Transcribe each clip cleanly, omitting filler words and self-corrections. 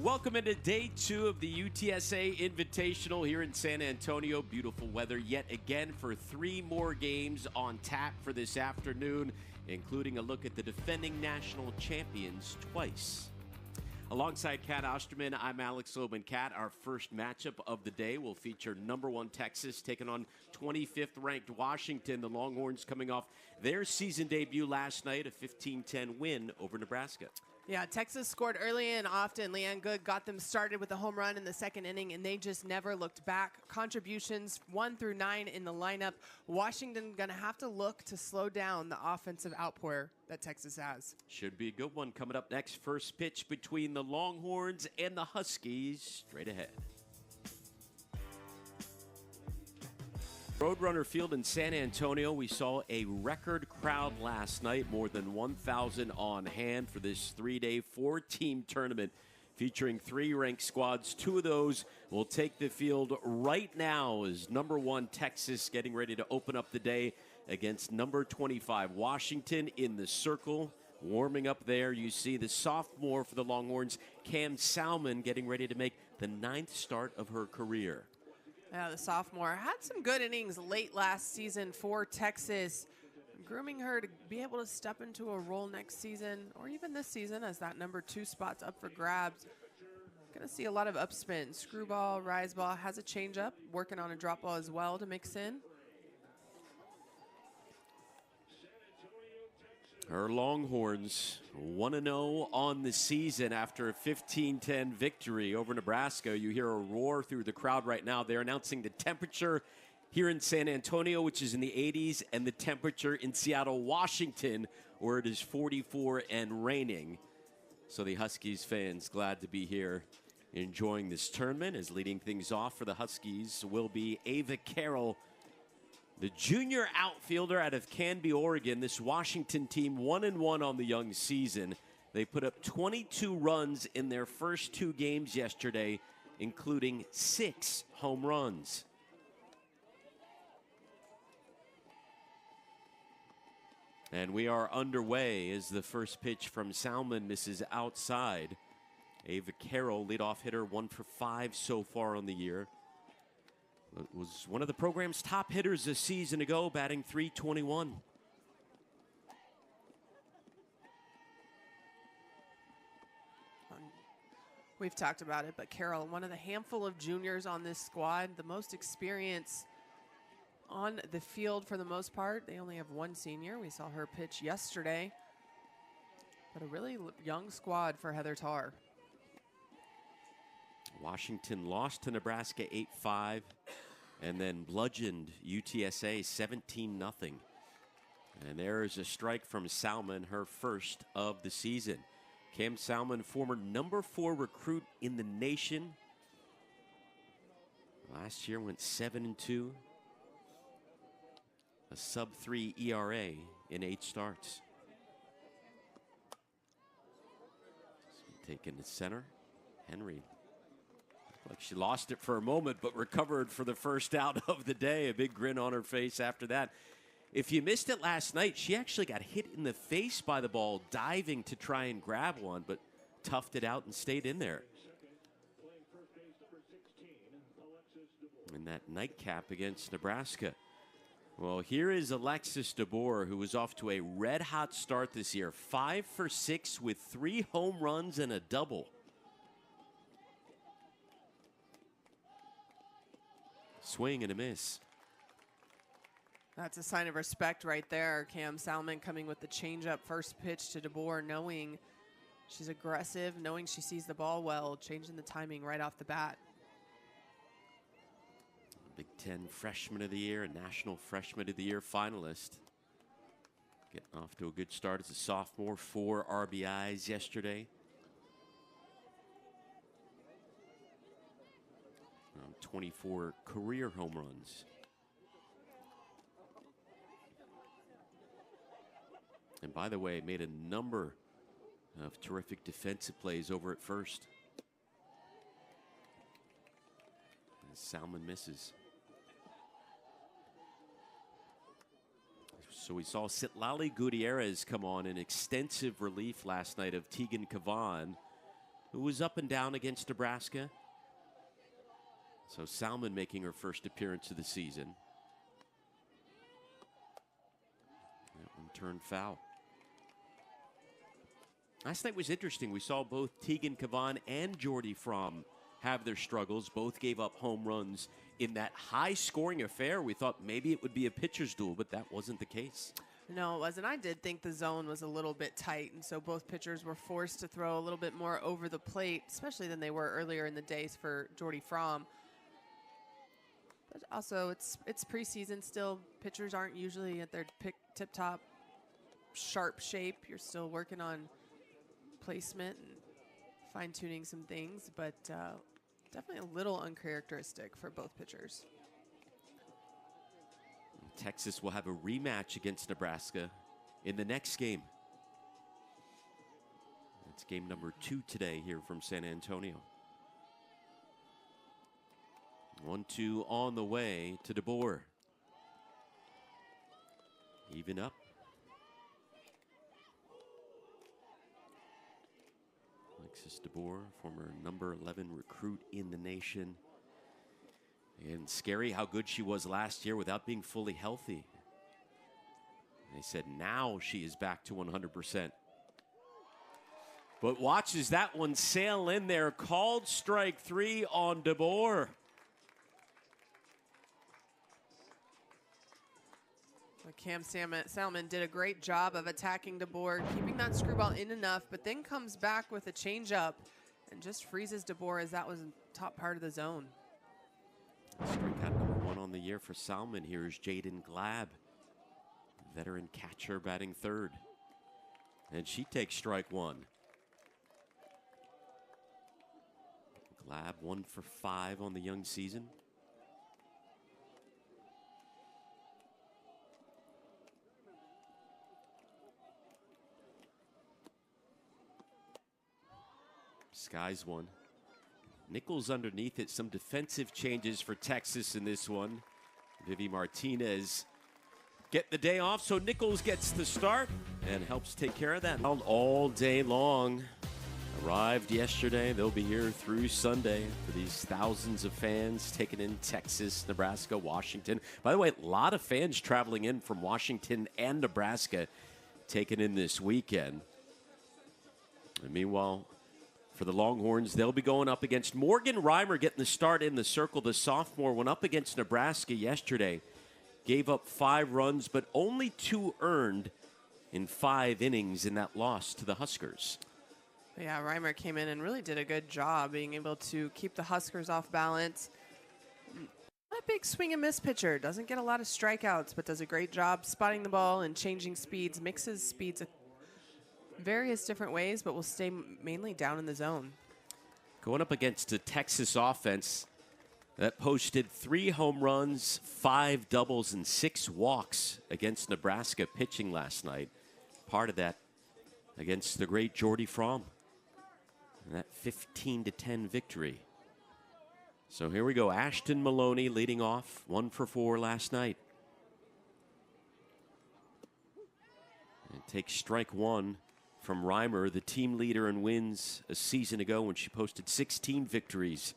Welcome into day 2 of the UTSA Invitational here in San Antonio. Beautiful weather yet again for 3 more games on tap for this afternoon, including a look at the defending national champions twice. Alongside Kat Osterman, I'm Alex Loban. Kat, our first matchup of the day will feature number 1 Texas taking on 25th ranked Washington. The Longhorns coming off their season debut last night, a 15-10 win over Nebraska. Yeah, Texas scored early and often. Leanne Good got them started with a home run in the second inning, and they just never looked back. Contributions 1 through 9 in the lineup. Washington going to have to look to slow down the offensive outpour that Texas has. Should be a good one coming up next. First pitch between the Longhorns and the Huskies straight ahead. Roadrunner Field in San Antonio, we saw a record crowd last night, more than 1,000 on hand for this 3-day, 4-team tournament featuring 3 ranked squads. 2 of those will take the field right now as number 1 Texas getting ready to open up the day against number 25 Washington in the circle. Warming up there, you see the sophomore for the Longhorns, Cam Salmon, getting ready to make the 9th start of her career. Yeah, the sophomore had some good innings late last season for Texas, grooming her to be able to step into a role next season or even this season as that number 2 spot's up for grabs. Going to see a lot of upspin, screwball, rise ball, has a changeup, working on a drop ball as well to mix in. Her Longhorns 1-0 on the season after a 15-10 victory over Nebraska. You hear a roar through the crowd right now. They're announcing the temperature here in San Antonio, which is in the 80s, and the temperature in Seattle, Washington, where it is 44 and raining. So the Huskies fans glad to be here enjoying this tournament. As leading things off for the Huskies will be Ava Carroll, the junior outfielder out of Canby, Oregon. This Washington team 1-1 on the young season. They put up 22 runs in their first 2 games yesterday, including 6 home runs. And we are underway as the first pitch from Salmon misses outside. Ava Carroll, leadoff hitter, 1 for 5 so far on the year. Was one of the program's top hitters a season ago, batting .321. We've talked about it, but Carroll, one of the handful of juniors on this squad, the most experience on the field for the most part. They only have 1 senior. We saw her pitch yesterday, but a really young squad for Heather Tarr. Washington lost to Nebraska 8-5 and then bludgeoned UTSA 17-0. And there is a strike from Salmon, her first of the season. Cam Salmon, former number 4 recruit in the nation. Last year went 7-2. A sub-3 ERA in 8 starts. Taken to center, Henry. Like she lost it for a moment, but recovered for the first out of the day. A big grin on her face after that. If you missed it last night, she actually got hit in the face by the ball, diving to try and grab one, but toughed it out and stayed in there. And that nightcap against Nebraska. Well, here is Alexis DeBoer, who was off to a red-hot start this year. 5 for 6 with 3 home runs and a double. Swing and a miss. That's a sign of respect right there. Cam Salmon coming with the changeup first pitch to DeBoer, knowing she's aggressive, knowing she sees the ball well, changing the timing right off the bat. Big Ten Freshman of the Year, a National Freshman of the Year finalist. Getting off to a good start as a sophomore. 4 RBIs yesterday. 24 career home runs. And by the way, made a number of terrific defensive plays over at first. And Salmon misses. So we saw Citlali Gutierrez come on in extensive relief last night of Tegan Cavan. who was up and down against Nebraska. So Salmon making her first appearance of the season. That one turned foul. Last night was interesting. We saw both Tegan Cavan and Jordy Fromm have their struggles. Both gave up home runs in that high-scoring affair. We thought maybe it would be a pitcher's duel, but that wasn't the case. No, it wasn't. I did think the zone was a little bit tight, and so both pitchers were forced to throw a little bit more over the plate, especially than they were earlier in the days for Jordy Fromm. But also, it's preseason still. Pitchers aren't usually at their tip-top sharp shape. You're still working on placement and fine-tuning some things, but definitely a little uncharacteristic for both pitchers. Texas will have a rematch against Nebraska in the next game. It's game number 2 today here from San Antonio. 1-2 on the way to DeBoer. Even up. Alexis DeBoer, former number 11 recruit in the nation. And scary how good she was last year without being fully healthy. They said now she is back to 100%. But watch as that one sail in there. Called strike 3 on DeBoer. Cam Salmon did a great job of attacking DeBoer, keeping that screwball in enough, but then comes back with a changeup and just freezes DeBoer as that was top part of the zone. Strikeout number 1 on the year for Salmon. Here's Jaden Glab, veteran catcher, batting third. And she takes strike 1. Glab 1 for 5 on the young season. Skies one. Nichols underneath it. Some defensive changes for Texas in this one. Vivi Martinez get the day off, so Nichols gets the start and helps take care of that. All day long. Arrived yesterday. They'll be here through Sunday for these thousands of fans taking in Texas, Nebraska, Washington. By the way, a lot of fans traveling in from Washington and Nebraska taking in this weekend. And meanwhile, for the Longhorns, they'll be going up against Morgan Reimer, getting the start in the circle. The sophomore went up against Nebraska yesterday. Gave up 5 runs, but only 2 earned in 5 innings in that loss to the Huskers. Yeah, Reimer came in and really did a good job being able to keep the Huskers off balance. Not a big swing and miss pitcher. Doesn't get a lot of strikeouts, but does a great job spotting the ball and changing speeds. Mixes speeds various different ways, but will stay mainly down in the zone. Going up against a Texas offense that posted 3 home runs, 5 doubles, and 6 walks against Nebraska pitching last night. Part of that against the great Jordy Fromm. And that 15-10 victory. So here we go. Ashton Maloney leading off, 1 for 4 last night. And takes strike 1 from Reimer, the team leader in wins a season ago when she posted 16 victories.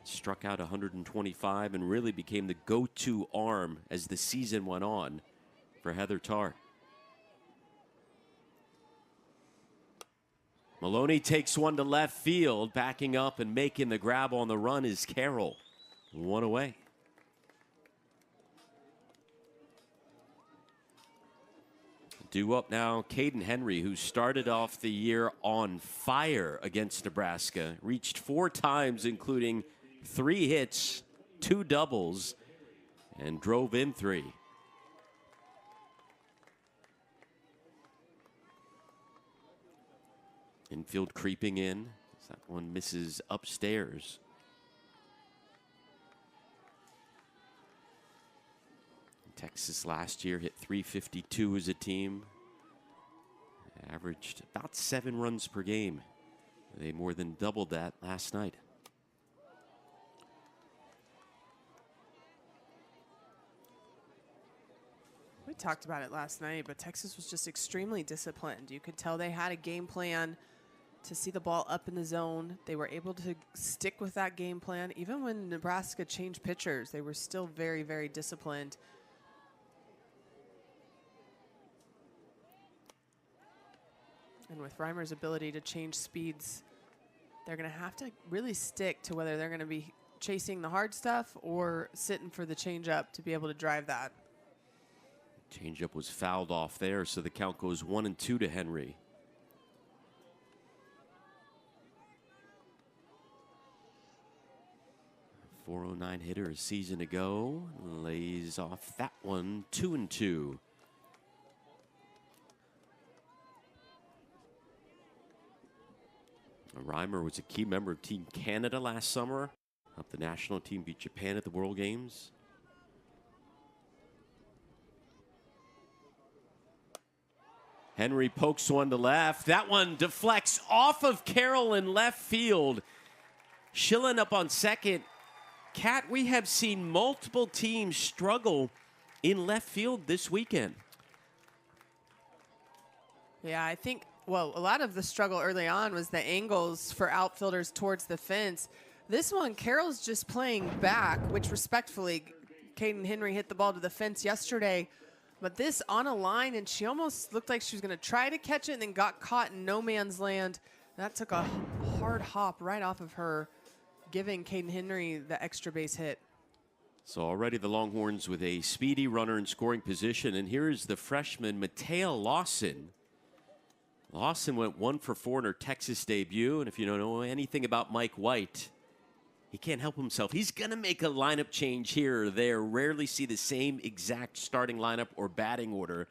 Struck out 125 and really became the go-to arm as the season went on for Heather Tarr. Maloney takes one to left field. Backing up and making the grab on the run is Carroll. 1 away. Due up now, Caden Henry, who started off the year on fire against Nebraska. Reached 4 times, including 3 hits, 2 doubles, and drove in 3. Infield creeping in. That one misses upstairs. Texas last year hit .352 as a team. Averaged about 7 runs per game. They more than doubled that last night. We talked about it last night, but Texas was just extremely disciplined. You could tell they had a game plan to see the ball up in the zone. They were able to stick with that game plan. Even when Nebraska changed pitchers, they were still very, very disciplined. And with Reimer's ability to change speeds, they're going to have to really stick to whether they're going to be chasing the hard stuff or sitting for the changeup to be able to drive that. Changeup was fouled off there, so the count goes 1-2 to Henry. .409 hitter a season ago, lays off that one, 2-2. Reimer was a key member of Team Canada last summer. Helped the national team beat Japan at the World Games. Henry pokes one to left. That one deflects off of Carroll in left field. Schillen up on second. Kat, we have seen multiple teams struggle in left field this weekend. Yeah, I think, well, a lot of the struggle early on was the angles for outfielders towards the fence. This one, Carroll's just playing back, which respectfully, Caden Henry hit the ball to the fence yesterday. But this on a line, and she almost looked like she was going to try to catch it and then got caught in no man's land. That took a hard hop right off of her, giving Caden Henry the extra base hit. So already the Longhorns with a speedy runner in scoring position. And here's the freshman, Matea Lawson. Lawson went 1 for 4 in her Texas debut. And if you don't know anything about Mike White, he can't help himself. He's going to make a lineup change here or there. Rarely see the same exact starting lineup or batting order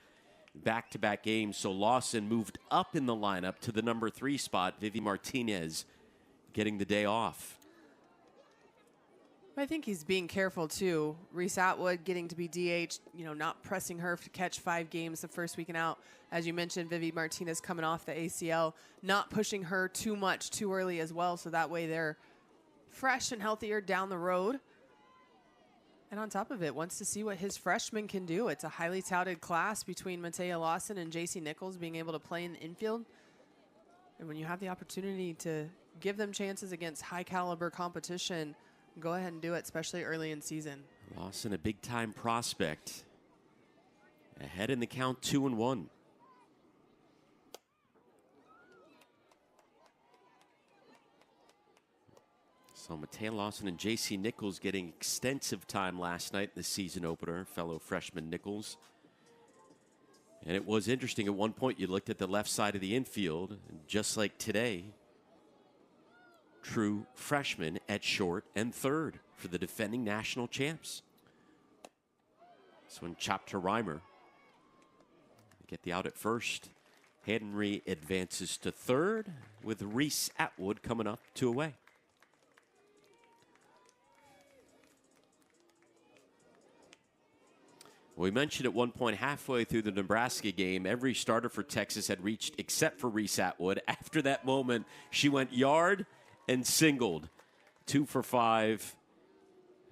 back-to-back games. So Lawson moved up in the lineup to the number 3 spot. Vivi Martinez getting the day off. I think he's being careful, too. Reese Atwood getting to be DH, not pressing her to catch 5 games the first weekend out. As you mentioned, Vivi Martinez coming off the ACL, not pushing her too much too early as well, so that way they're fresh and healthier down the road. And on top of it, wants to see what his freshmen can do. It's a highly touted class between Matea Lawson and JC Nichols being able to play in the infield. And when you have the opportunity to give them chances against high caliber competition, go ahead and do it, especially early in season. Lawson, a big-time prospect. Ahead in the count, 2-1. So Matea Lawson and J.C. Nichols getting extensive time last night in the season opener, fellow freshman Nichols. And it was interesting. At one point, you looked at the left side of the infield, and just like today, true freshman at short and third for the defending national champs. This one chopped to Reimer. Get the out at first. Henry advances to third with Reese Atwood coming up 2 away. We mentioned at one point halfway through the Nebraska game, every starter for Texas had reached except for Reese Atwood. After that moment, she went yard and singled. 2 for 5,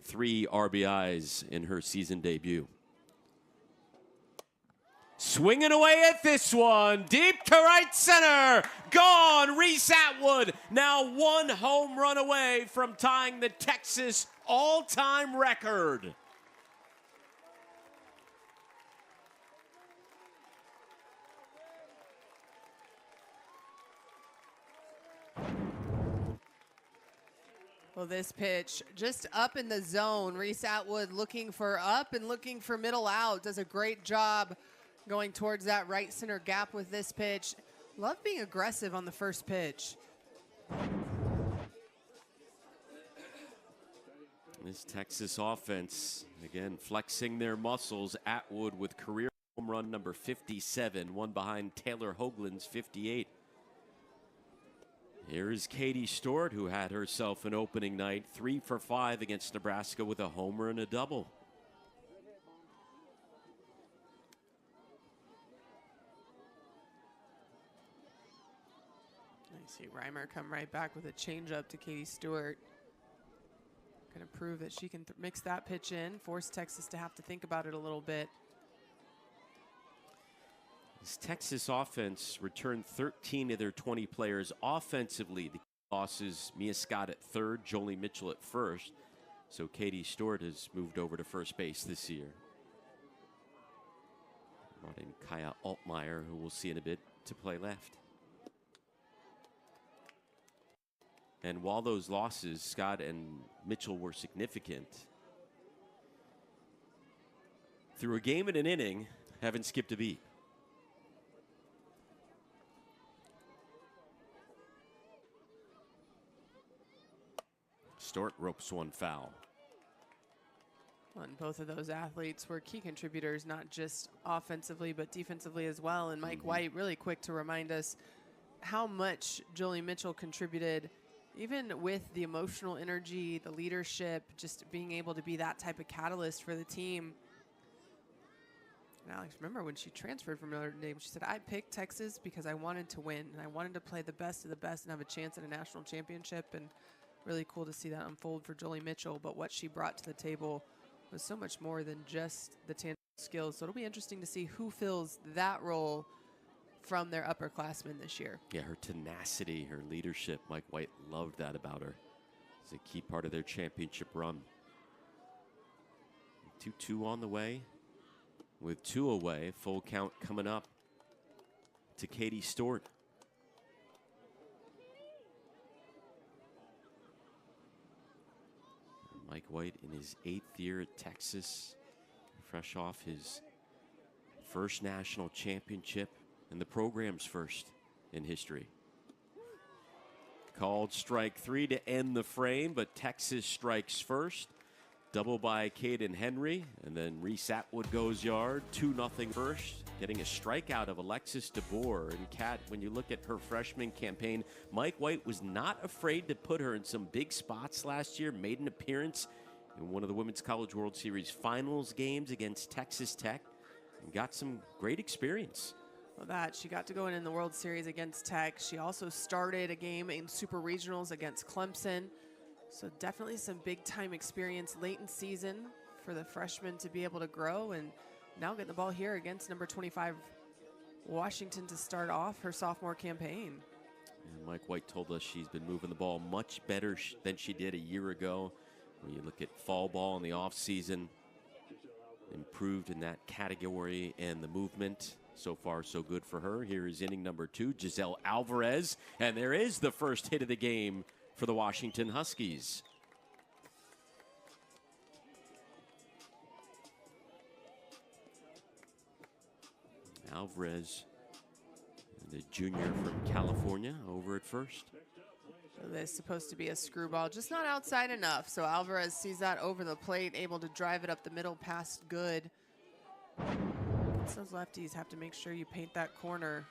3 RBIs in her season debut. Swinging away at this one, deep to right center, gone, Reese Atwood, now 1 home run away from tying the Texas all-time record. Well, this pitch just up in the zone. Reese Atwood looking for up and looking for middle out. Does a great job going towards that right center gap with this pitch. Love being aggressive on the first pitch. This Texas offense, again, flexing their muscles. Atwood with career home run number 57, one behind Taylor Hoagland's 58. Here's Katie Stewart, who had herself an opening night, 3 for 5 against Nebraska with a homer and a double. I see Reimer come right back with a changeup to Katie Stewart. Going to prove that she can mix that pitch in, force Texas to have to think about it a little bit. This Texas offense returned 13 of their 20 players offensively. The losses, Mia Scott at third, Jolie Mitchell at first. So Katie Stewart has moved over to first base this year. Brought in Kaya Altmaier, who we'll see in a bit, to play left. And while those losses, Scott and Mitchell, were significant, through a game and an inning, haven't skipped a beat. Stewart ropes one foul. And both of those athletes were key contributors, not just offensively, but defensively as well. And Mike White, really quick to remind us how much Jolie Mitchell contributed, even with the emotional energy, the leadership, just being able to be that type of catalyst for the team. And Alex, remember when she transferred from Notre Dame, she said, I picked Texas because I wanted to win, and I wanted to play the best of the best and have a chance at a national championship. And really cool to see that unfold for Jolie Mitchell. But what she brought to the table was so much more than just the tangible skills. So it'll be interesting to see who fills that role from their upperclassmen this year. Yeah, her tenacity, her leadership, Mike White loved that about her. It's a key part of their championship run. 2-2 on the way. With 2 away, full count coming up to Katie Stewart. Mike White in his 8th year at Texas, fresh off his first national championship and the program's first in history. Called strike 3 to end the frame, but Texas strikes first. Double by Caden Henry, and then Reese Atwood goes yard, 2-0 first, getting a strikeout of Alexis DeBoer. And Kat, when you look at her freshman campaign, Mike White was not afraid to put her in some big spots last year, made an appearance in one of the Women's College World Series finals games against Texas Tech, and got some great experience. Well, that she got to go in the World Series against Tech. She also started a game in Super Regionals against Clemson. So definitely some big-time experience late in season for the freshman to be able to grow, and now getting the ball here against number 25 Washington to start off her sophomore campaign. And Mike White told us she's been moving the ball much better than she did a year ago. When you look at fall ball in the offseason, improved in that category and the movement. So far, so good for her. Here is inning number 2, Giselle Alvarez, and there is the first hit of the game for the Washington Huskies. Alvarez, the junior from California, over at first. So this is supposed to be a screwball, just not outside enough. So Alvarez sees that over the plate, able to drive it up the middle past good. Those lefties have to make sure you paint that corner.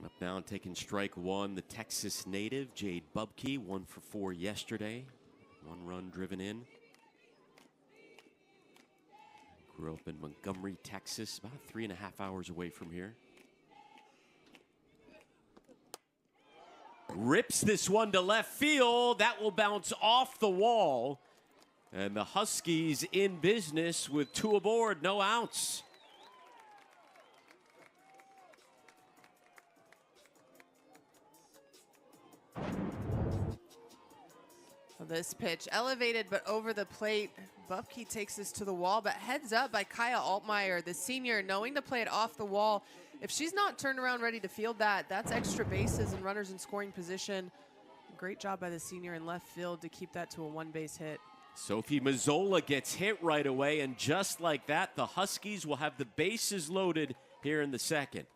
Up now and taking strike 1, the Texas native, Jade Bubke, 1 for 4 yesterday. 1 run driven in. Grew up in Montgomery, Texas, about 3.5 hours away from here. Rips this one to left field. That will bounce off the wall. And the Huskies in business with 2 aboard, no outs. Well, this pitch elevated but over the plate. Bubke takes this to the wall, but heads up by Kaya Altmaier, the senior, knowing to play it off the wall. If she's not turned around ready to field that, that's extra bases and runners in scoring position. Great job by the senior in left field to keep that to a 1-base hit. Sophie Mazzola gets hit right away, and just like that, the Huskies will have the bases loaded here in the second.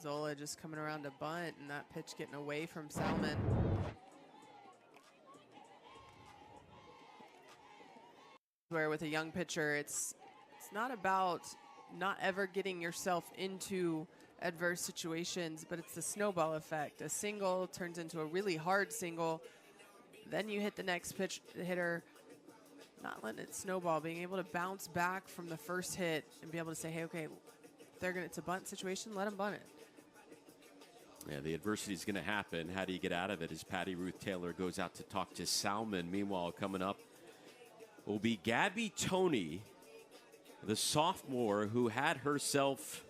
Zola just coming around to bunt, and that pitch getting away from Salmon. Where with a young pitcher, it's not about not ever getting yourself into adverse situations, but it's the snowball effect. A single turns into a really hard single. Then you hit the next pitch hitter, not letting it snowball, being able to bounce back from the first hit and be able to say, hey, okay, they're going to, it's a bunt situation, let them bunt it. Yeah, the adversity is going to happen. How do you get out of it as Patty Ruth Taylor goes out to talk to Salmon? Meanwhile, coming up will be Gabby Toney, the sophomore who had herself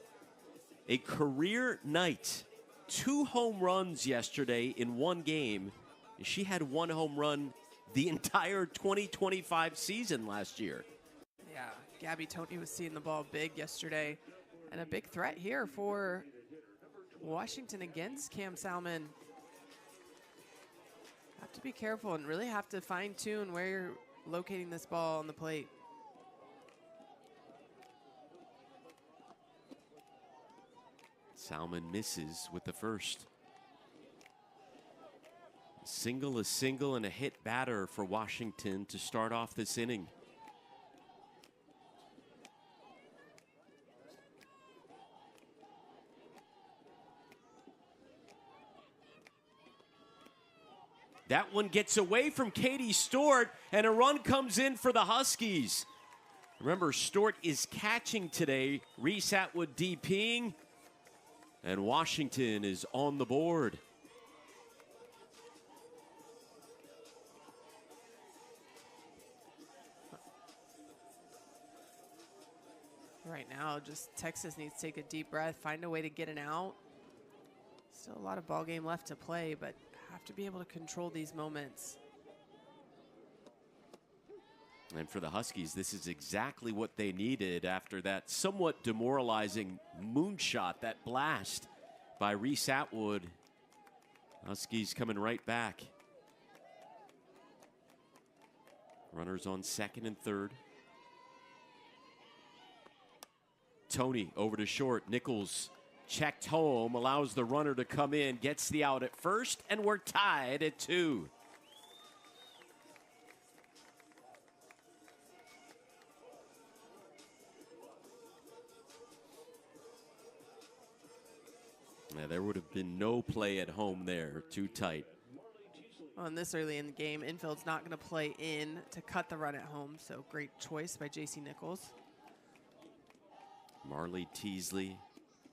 a career night. 2 home runs yesterday in one game. She had 1 home run the entire 2025 season last year. Yeah, Gabby Toney was seeing the ball big yesterday, and a big threat here for Washington against Cam Salmon. Have to be careful and really have to fine-tune where you're locating this ball on the plate. Salmon misses with the first. A single, and a hit batter for Washington to start off this inning. That one gets away from Katie Stewart, and a run comes in for the Huskies. Remember, Stewart is catching today. Reese Atwood DPing, and Washington is on the board. Right now, just Texas needs to take a deep breath, find a way to get an out. Still a lot of ball game left to play, but have to be able to control these moments. And for the Huskies, this is exactly what they needed after that somewhat demoralizing moonshot, that blast by Reese Atwood. Huskies coming right back. Runners on second and third. Toney over to short. Nichols checked home, allows the runner to come in, gets the out at first, and we're tied at 2. Yeah, there would have been no play at home there. Too tight. Well, and this early in the game, infield's not going to play in to cut the run at home, so great choice by J.C. Nichols. Marley Teasley,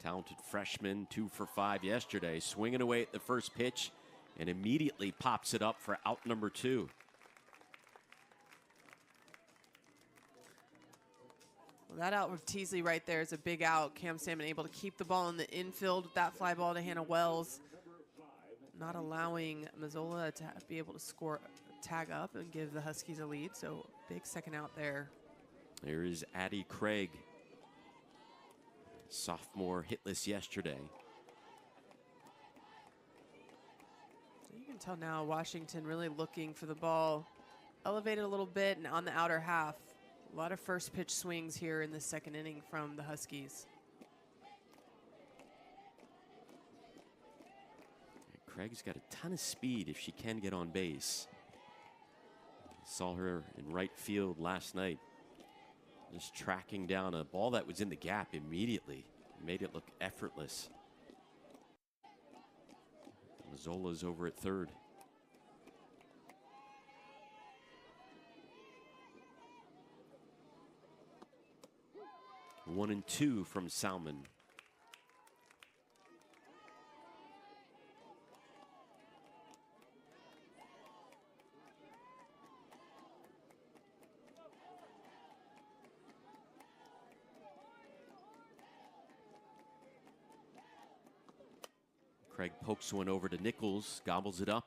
talented freshman, 2 for 5 yesterday, swinging away at the first pitch and immediately pops it up for out number 2. Well, that out with Teasley right there is a big out. Cam Salmon able to keep the ball in the infield with that fly ball to Hannah Wells, not allowing Mazzola to be able to score, tag up and give the Huskies a lead. So big second out there. There is Addie Craig, sophomore, hitless yesterday. So you can tell now Washington really looking for the ball elevated a little bit and on the outer half. A lot of first pitch swings here in the second inning from the Huskies. Craig's got a ton of speed if she can get on base. Saw her in right field last night, just tracking down a ball that was in the gap immediately. Made it look effortless. Mazzola's over at third. One and two from Salmon. Craig pokes one over to Nichols, gobbles it up.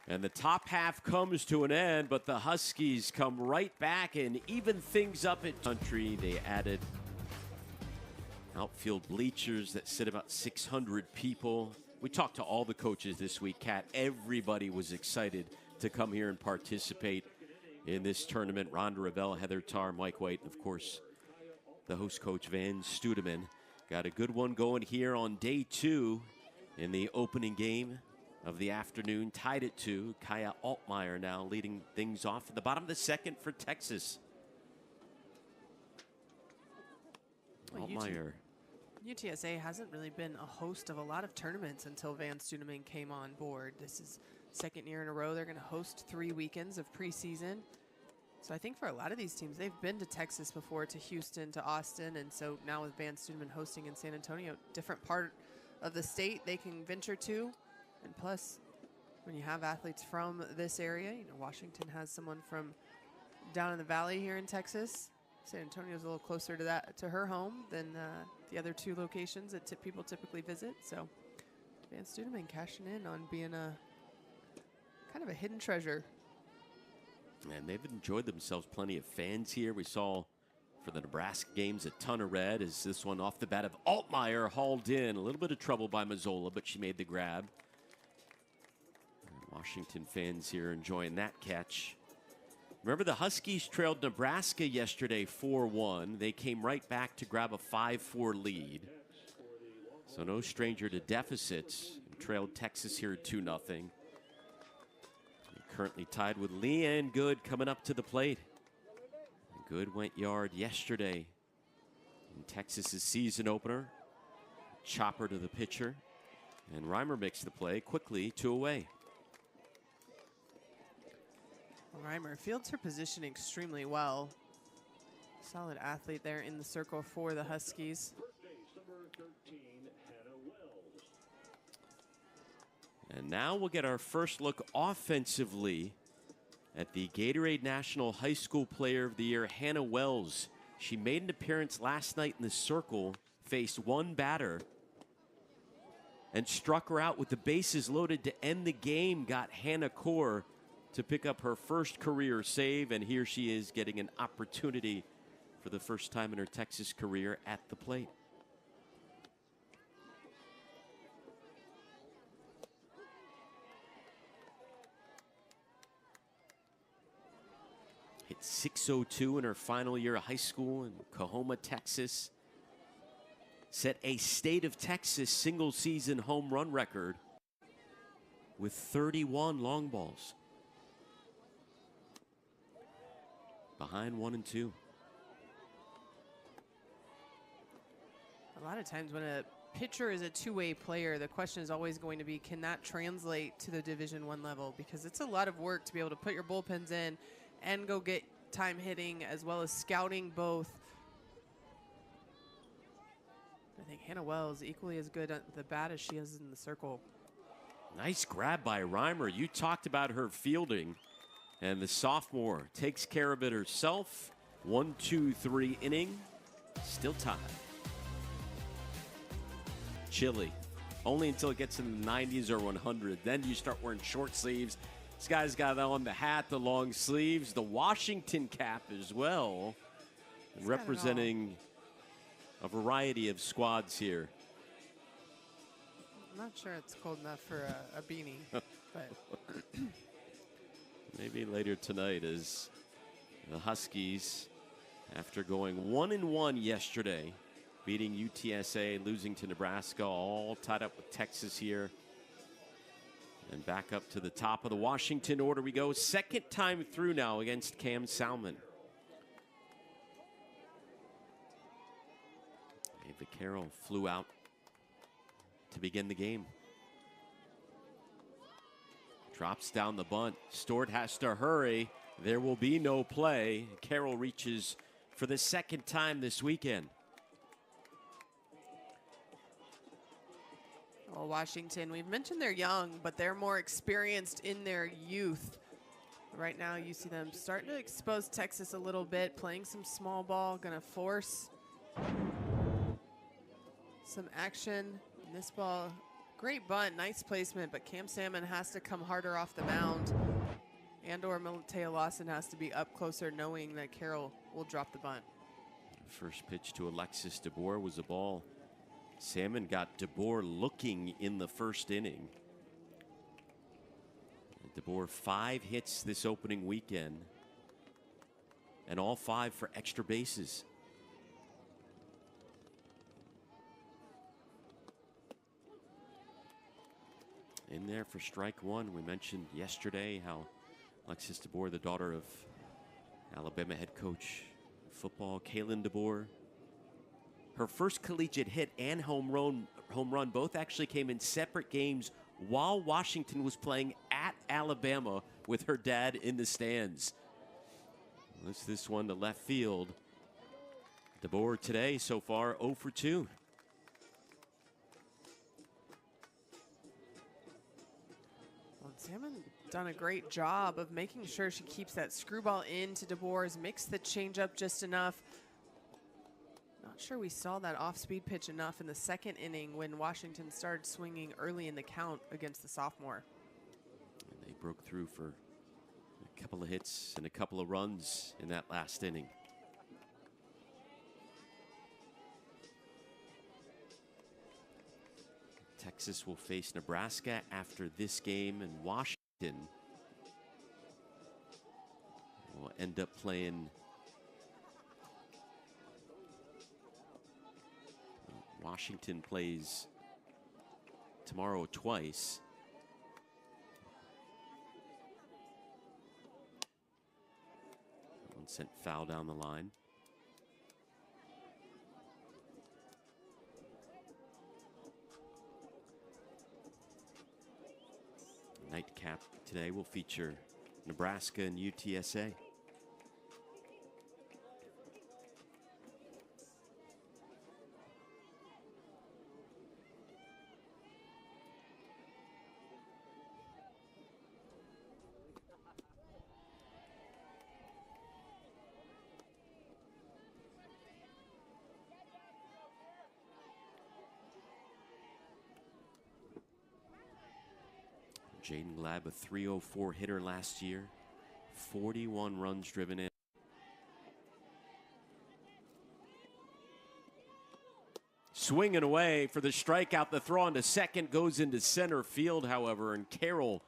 And the top half comes to an end, but the Huskies come right back and even things up at Country. They added outfield bleachers that sit about 600 people. We talked to all the coaches this week, Kat. Everybody was excited to come here and participate in this tournament. Rhonda Ravel, Heather Tarr, Mike White, and of course, the host coach, Van Studeman. Got a good one going here on day 2 in the opening game of the afternoon. Tied at 2. Kaya Altmaier now leading things off at the bottom of the second for Texas. Well, Altmaier. UTSA hasn't really been a host of a lot of tournaments until Van Studeman came on board. This is second year in a row. They're going to host 3 weekends of preseason. So I think for a lot of these teams, they've been to Texas before, to Houston, to Austin, and so now with Van Studeman hosting in San Antonio, different part of the state they can venture to. And plus, when you have athletes from this area, you know, Washington has someone from down in the valley here in Texas. San Antonio's a little closer to her home than the other two locations that people typically visit. So Van Studeman cashing in on being a kind of a hidden treasure. And they've enjoyed themselves. Plenty of fans here. We saw for the Nebraska games a ton of red as this one off the bat of Altmaier hauled in. A little bit of trouble by Mazzola, but she made the grab. And Washington fans here enjoying that catch. Remember, the Huskies trailed Nebraska yesterday 4-1. They came right back to grab a 5-4 lead. So no stranger to deficits. And trailed Texas here 2-0. Currently tied with Leanne Good coming up to the plate. Good went yard yesterday in Texas's season opener. Chopper to the pitcher. And Reimer makes the play quickly, 2 away. Reimer fields her position extremely well. Solid athlete there in the circle for the Huskies. And now we'll get our first look offensively at the Gatorade National High School Player of the Year, Hannah Wells. She made an appearance last night in the circle, faced one batter, and struck her out with the bases loaded to end the game. Got Hannah Core to pick up her first career save, and here she is getting an opportunity for the first time in her Texas career at the plate. Hit .602 in her final year of high school in Coahoma, Texas. Set a state of Texas single season home run record with 31 long balls. Behind 1 and 2. A lot of times when a pitcher is a two-way player, the question is always going to be, can that translate to the Division I level? Because it's a lot of work to be able to put your bullpens in and go get time hitting as well as scouting both. I think Hannah Wells equally as good at the bat as she is in the circle. Nice grab by Reimer. You talked about her fielding, and the sophomore takes care of it herself. 1-2-3 inning, still tied. Chilly. Only until it gets in the 90s or 100. Then you start wearing short sleeves. This guy's got on the hat, the long sleeves, the Washington cap as well, representing a variety of squads here. I'm not sure it's cold enough for a beanie, but maybe later tonight as the Huskies, after going 1-1 yesterday, beating UTSA, losing to Nebraska, all tied up with Texas here. And back up to the top of the Washington order we go. Second time through now against Cam Salmon. Ava Carroll flew out to begin the game. Drops down the bunt. Stewart has to hurry. There will be no play. Carroll reaches for the second time this weekend. well, Washington, we've mentioned they're young, but they're more experienced in their youth. Right now, you see them starting to expose Texas a little bit, playing some small ball, going to force some action. And this ball, great bunt, nice placement, but Cam Salmon has to come harder off the mound. And/or Mateo Lawson has to be up closer, knowing that Carroll will drop the bunt. First pitch to Alexis DeBoer was a ball. Salmon got DeBoer looking in the first inning. DeBoer 5 hits this opening weekend, and all 5 for extra bases. In there for strike one. We mentioned yesterday how Alexis DeBoer, the daughter of Alabama head coach football Kalen DeBoer, her first collegiate hit and home run both actually came in separate games while Washington was playing at Alabama with her dad in the stands. This one to left field. DeBoer today so far 0 for 2. Well, Salmon done a great job of making sure she keeps that screwball into DeBoer's, mixed the changeup just enough. Not sure we saw that off-speed pitch enough in the second inning when Washington started swinging early in the count against the sophomore. And they broke through for a couple of hits and a couple of runs in that last inning. Texas will face Nebraska after this game, and Washington will end up playing Washington plays tomorrow twice. One sent foul down the line. Nightcap today will feature Nebraska and UTSA. Jaden Glab, a .304 hitter last year, 41 runs driven in. Swinging away for the strikeout. The throw into second goes into center field, however, and Carroll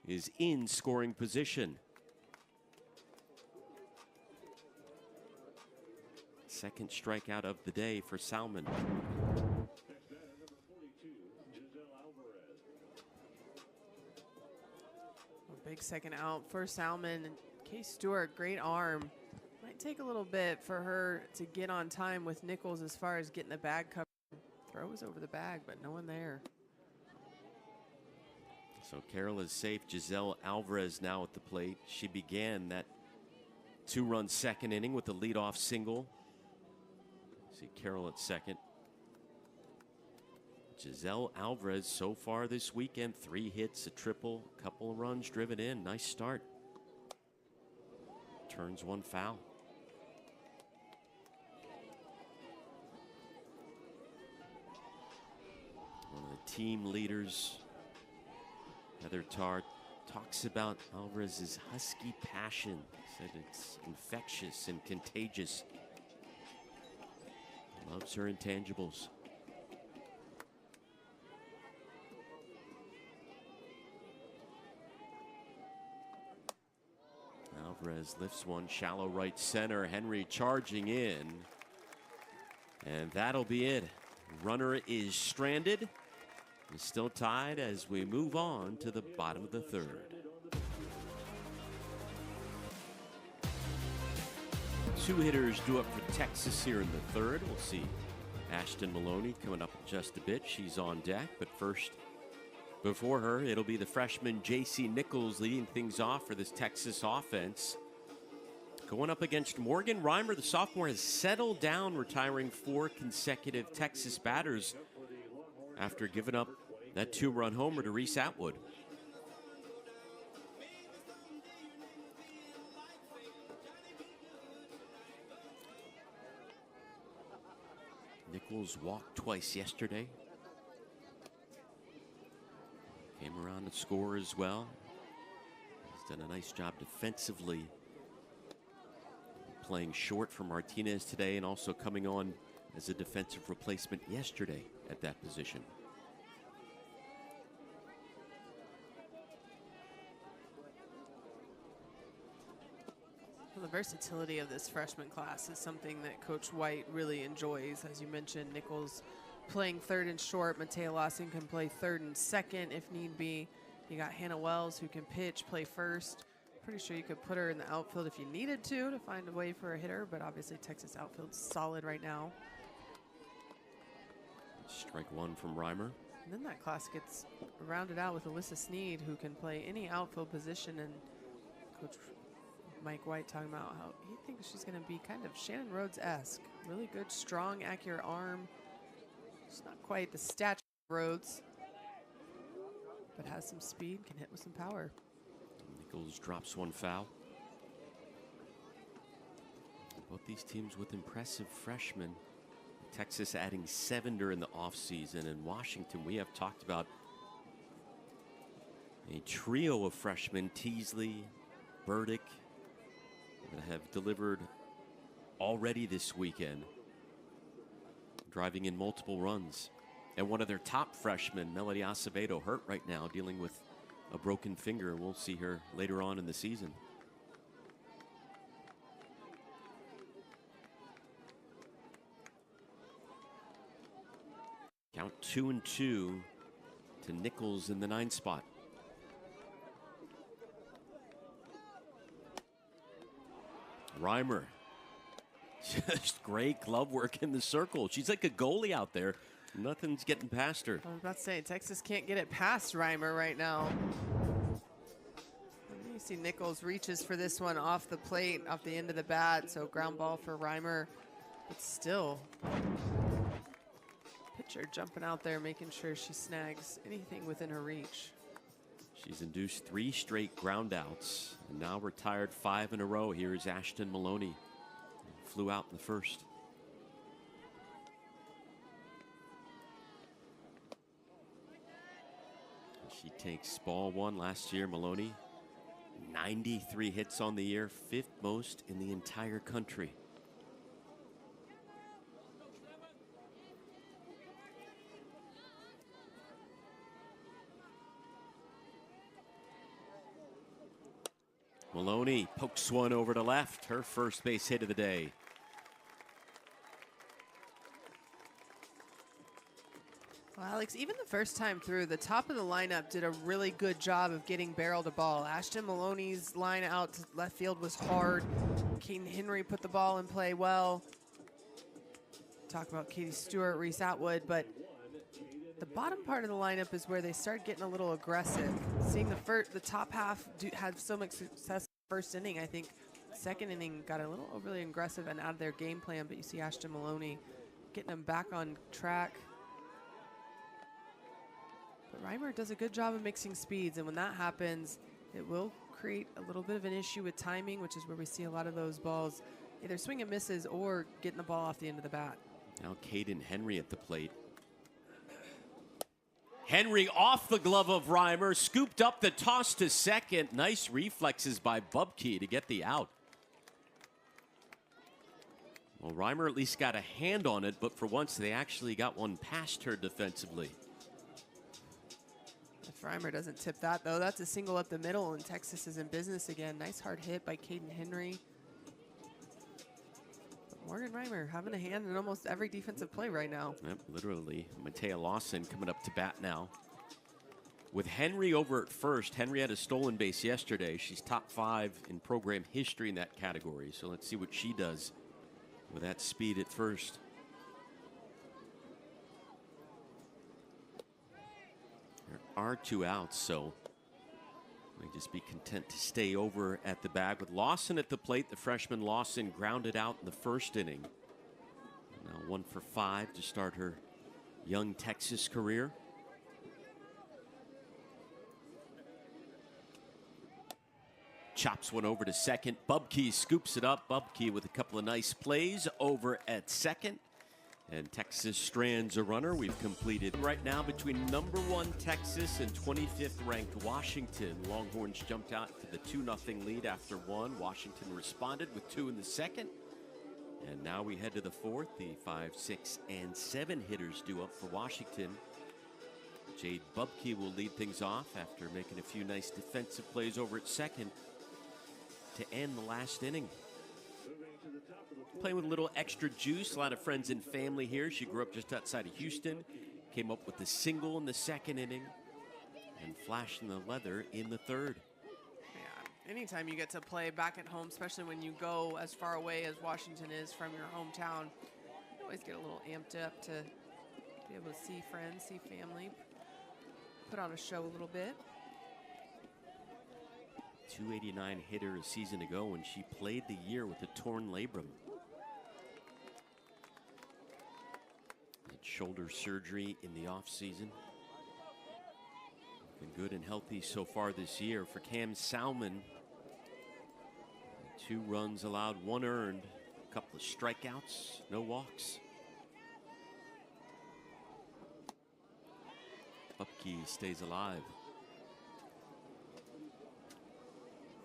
is in scoring position. Second strikeout of the day for Salmon. Big second out for Salmon. Case Stewart, great arm. Might take a little bit for her to get on time with Nichols as far as getting the bag covered. Throw was over the bag, but no one there. So Carroll is safe. Giselle Alvarez now at the plate. She began that two-run second inning with the leadoff single. See Carroll at second. Giselle Alvarez so far this weekend, 3 hits, a triple, a couple of runs driven in. Nice start. Turns one foul. One of the team leaders, Heather Tarr, talks about Alvarez's husky passion. Said it's infectious and contagious. Loves her intangibles. Alvarez lifts one, shallow right center. Henry charging in. And that'll be it. Runner is stranded. It's still tied as we move on to the bottom of the third. 2 hitters due up for Texas here in the third. We'll see Ashton Maloney coming up in just a bit. She's on deck, but first, before her, it'll be the freshman J.C. Nichols leading things off for this Texas offense. Going up against Morgan Reimer, the sophomore has settled down, retiring 4 consecutive Texas batters after giving up that 2-run homer to Reese Atwood. Nichols walked twice yesterday. Came around to score as well. He's done a nice job defensively, playing short for Martinez today and also coming on as a defensive replacement yesterday at that position. Well, the versatility of this freshman class is something that Coach White really enjoys. As you mentioned, Nichols playing third and short. Matea Lawson can play third and second if need be. You got Hannah Wells who can pitch, play first. Pretty sure you could put her in the outfield if you needed to find a way for a hitter, but obviously Texas outfield's solid right now. Strike one from Reimer. And then that class gets rounded out with Alyssa Sneed, who can play any outfield position, and Coach Mike White talking about how he thinks she's going to be kind of Shannon Rhodes-esque. Really good, strong, accurate arm. She's not quite the stature of Rhodes, but has some speed, can hit with some power. Nichols drops one foul. Both these teams with impressive freshmen. Texas adding 7 during the offseason. And Washington, we have talked about a trio of freshmen, Teasley, Burdick, that have delivered already this weekend, driving in multiple runs. And one of their top freshmen, Melody Acevedo, hurt right now, dealing with a broken finger. We'll see her later on in the season. Count 2-2 to Nichols in the 9 spot. Reimer. Just great glove work in the circle. She's like a goalie out there. Nothing's getting past her. I was about to say, Texas can't get it past Reimer right now. You see Nichols reaches for this one off the plate, off the end of the bat. So ground ball for Reimer. But still, pitcher jumping out there, making sure she snags anything within her reach. She's induced 3 straight groundouts and now retired 5 in a row. Here's Ashton Maloney. Flew out in the first. She takes ball 1 last year. Maloney, 93 hits on the year, 5th most in the entire country. Maloney pokes one over to left, her first base hit of the day. Well, Alex, even the first time through, the top of the lineup did a really good job of getting barrel to ball. Ashton Maloney's line out to left field was hard. Kaden Henry put the ball in play well. Talk about Katie Stewart, Reese Atwood, but the bottom part of the lineup is where they start getting a little aggressive. Seeing the top half had so much success first inning, I think second inning got a little overly aggressive and out of their game plan, but you see Ashton Maloney getting them back on track. But Reimer does a good job of mixing speeds, and when that happens, it will create a little bit of an issue with timing, which is where we see a lot of those balls either swing and misses or getting the ball off the end of the bat. Now Kaden Henry at the plate. Henry off the glove of Reimer, scooped up the toss to second. Nice reflexes by Bubke to get the out. Well, Reimer at least got a hand on it, but for once they actually got one past her defensively. If Reimer doesn't tip that, though, that's a single up the middle, and Texas is in business again. Nice hard hit by Kaden Henry. But Morgan Reimer having a hand in almost every defensive play right now. Yep, literally. Matea Lawson coming up to bat now. With Henry over at first, Henry had a stolen base yesterday. She's top 5 in program history in that category. So let's see what she does with that speed at first. There are 2 outs, so may just be content to stay over at the bag. With Lawson at the plate, the freshman Lawson grounded out in the first inning. Now 1 for 5 to start her young Texas career. Chops one over to second. Bubke scoops it up. Bubke with a couple of nice plays over at second. And Texas strands a runner. We've completed right now between number 1 Texas and 25th ranked Washington. Longhorns jumped out to the 2-0 lead after 1. Washington responded with 2 in the second. And now we head to the 4th. The 5, 6, and 7 hitters due up for Washington. Jade Bubke will lead things off after making a few nice defensive plays over at second to end the last inning. Playing with a little extra juice. A lot of friends and family here. She grew up just outside of Houston. Came up with a single in the second inning and flashing the leather in the third. Yeah, anytime you get to play back at home, especially when you go as far away as Washington is from your hometown, you always get a little amped up to be able to see friends, see family, put on a show a little bit. .289 hitter a season ago, and she played the year with a torn labrum. Had shoulder surgery in the offseason. Looking good and healthy so far this year for Cam Salmon. 2 runs allowed, 1 earned, a couple of strikeouts, no walks. Bupke stays alive.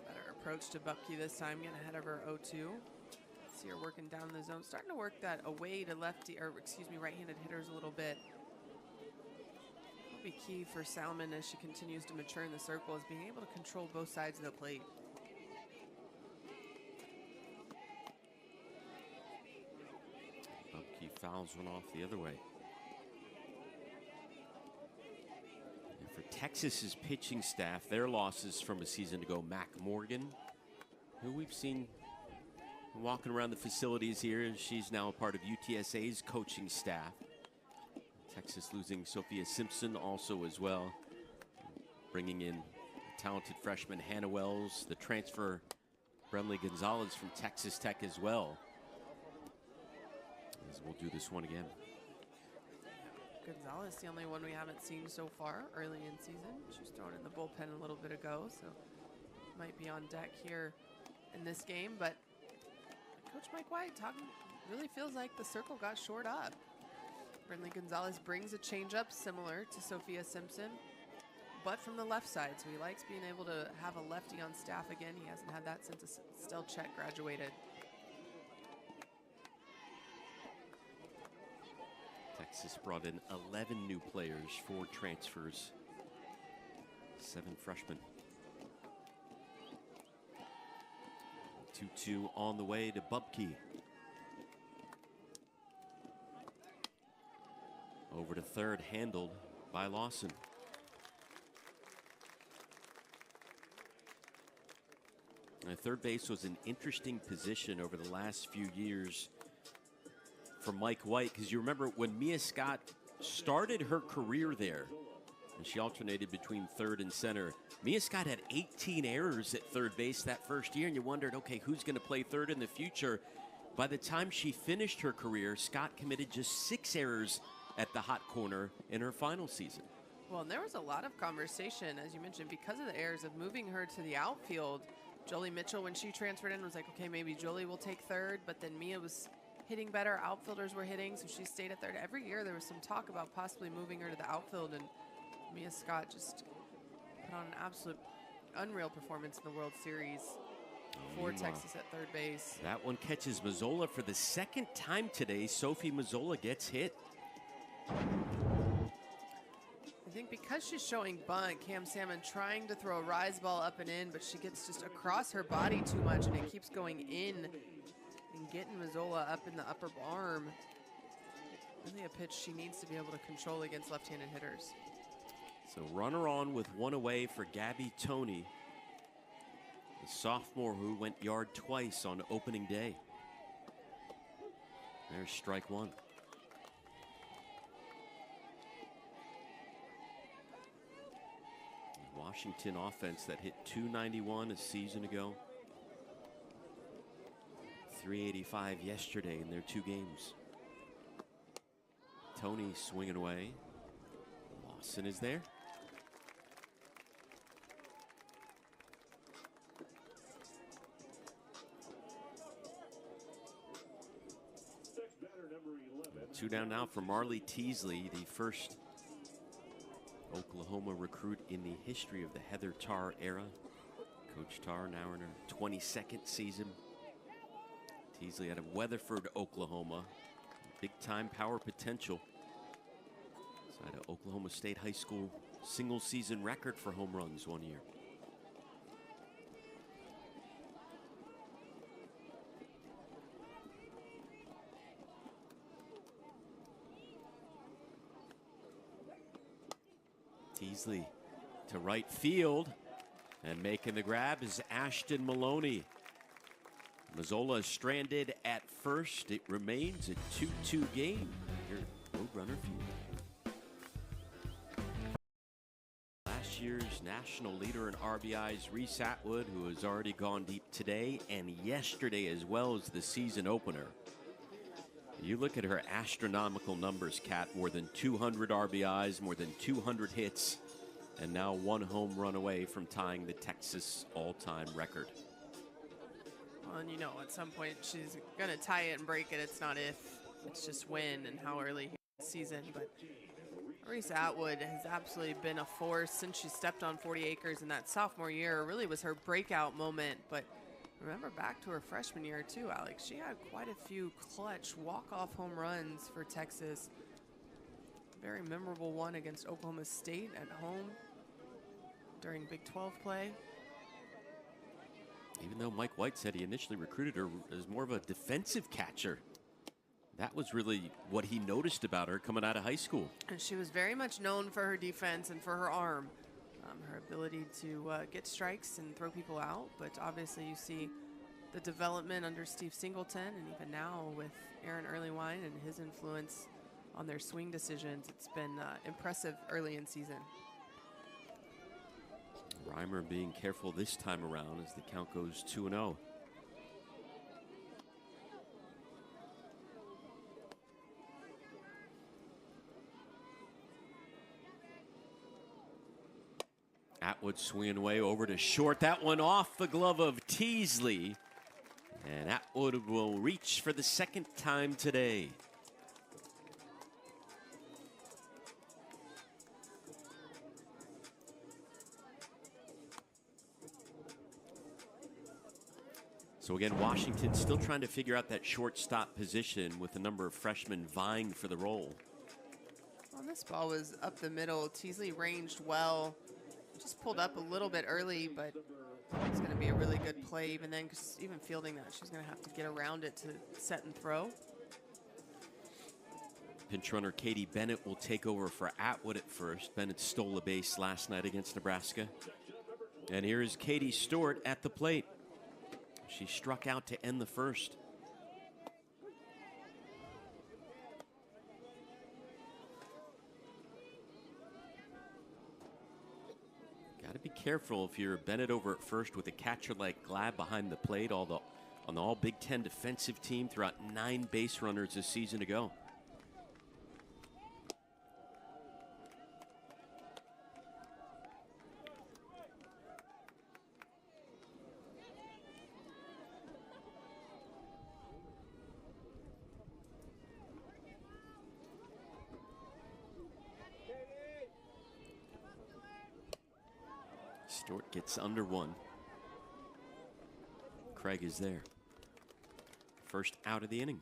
Better approach to Bupke this time, getting ahead of her 0-2. See her working down the zone, starting to work that away to lefty, or excuse me, right-handed hitters a little bit. That'll be key for Salmon as she continues to mature in the circle, is being able to control both sides of the plate. Bupke fouls one off the other way. For Texas's pitching staff, their losses from a season ago, Mac Morgan, who we've seen walking around the facilities here. She's now a part of UTSA's coaching staff. Texas losing Sophia Simpson also as well. Bringing in talented freshman Hannah Wells, the transfer Brenly Gonzalez from Texas Tech as well. As we'll do this one again. Gonzalez, the only one we haven't seen so far early in season. She was thrown in the bullpen a little bit ago, so might be on deck here in this game. But Coach Mike White talking, really feels like the circle got shored up. Brenly Gonzalez brings a changeup similar to Sophia Simpson, but from the left side. So he likes being able to have a lefty on staff again. He hasn't had that since Stelcheck graduated. Texas brought in 11 new players, 4 transfers, 7 freshmen. 2-2 on the way to Bupke. Over to third, handled by Lawson. And third base was an interesting position over the last few years for Mike White, because you remember when Mia Scott started her career there, and she alternated between third and center. Mia Scott had 18 errors at third base that first year, and you wondered, okay, who's going to play third in the future? By the time she finished her career, Scott committed just 6 errors at the hot corner in her final season. Well, and there was a lot of conversation, as you mentioned, because of the errors of moving her to the outfield. Jolie Mitchell, when she transferred in, was like, okay, maybe Jolie will take third, but then Mia was hitting better, outfielders were hitting, so she stayed at third. Every year there was some talk about possibly moving her to the outfield, and Mia Scott just put on an absolute unreal performance in the World Series for Texas at third base. That one catches Mazzola for the second time today. Sophie Mazzola gets hit. I think because she's showing bunt, Cam Salmon trying to throw a rise ball up and in, but she gets just across her body too much, and it keeps going in and getting Mazzola up in the upper arm. Really a pitch she needs to be able to control against left-handed hitters. So runner on with 1 away for Gabby Toney, the sophomore who went yard twice on opening day. There's strike 1. Washington offense that hit .291 a season ago. 385 yesterday in their 2 games. Toney swinging away. Lawson is there. Two down now for Marley Teasley, the first Oklahoma recruit in the history of the Heather Tarr era. Coach Tarr now in her 22nd season. Teasley out of Weatherford, Oklahoma. Big time power potential. Side of Oklahoma State High School single season record for home runs one year. Teasley to right field, and making the grab is Ashton Maloney. Mazzola stranded at first. It remains a 2-2 game here at Roadrunner Field. Last this year's national leader in RBIs, Reese Atwood, who has already gone deep today and yesterday as well as the season opener. You look at her astronomical numbers, Kat, more than 200 RBIs, more than 200 hits, and now 1 home run away from tying the Texas all-time record. Well, and you know, at some point she's going to tie it and break it. It's not if, it's just when and how early in the season. But Reese Atwood has absolutely been a force since she stepped on 40 acres in that sophomore year. It really was her breakout moment. But remember back to her freshman year too, Alex. She had quite a few clutch walk-off home runs for Texas. Very memorable one against Oklahoma State at home during Big 12 play. Even though Mike White said he initially recruited her as more of a defensive catcher, that was really what he noticed about her coming out of high school. And she was very much known for her defense and for her arm, her ability to get strikes and throw people out. But obviously you see the development under Steve Singleton, and even now with Aaron Earlywine and his influence on their swing decisions. It's been impressive early in season. Reimer being careful this time around as the count goes 2-0. Atwood swinging away over to short. That one off the glove of Teasley. And Atwood will reach for the second time today. So again, Washington still trying to figure out that shortstop position with a number of freshmen vying for the role. Well, this ball was up the middle. Teasley ranged well. Just pulled up a little bit early, but it's going to be a really good play even then, because even fielding that, she's going to have to get around it to set and throw. Pinch runner Katie Bennett will take over for Atwood at first. Bennett stole a base last night against Nebraska. And here is Katie Stewart at the plate. She struck out to end the first. Got to be careful if you're Bennett over at first with a catcher like Glab behind the plate, on the all Big Ten defensive team throughout 9 base runners this season ago. Stewart gets under 1. Craig is there. First out of the inning.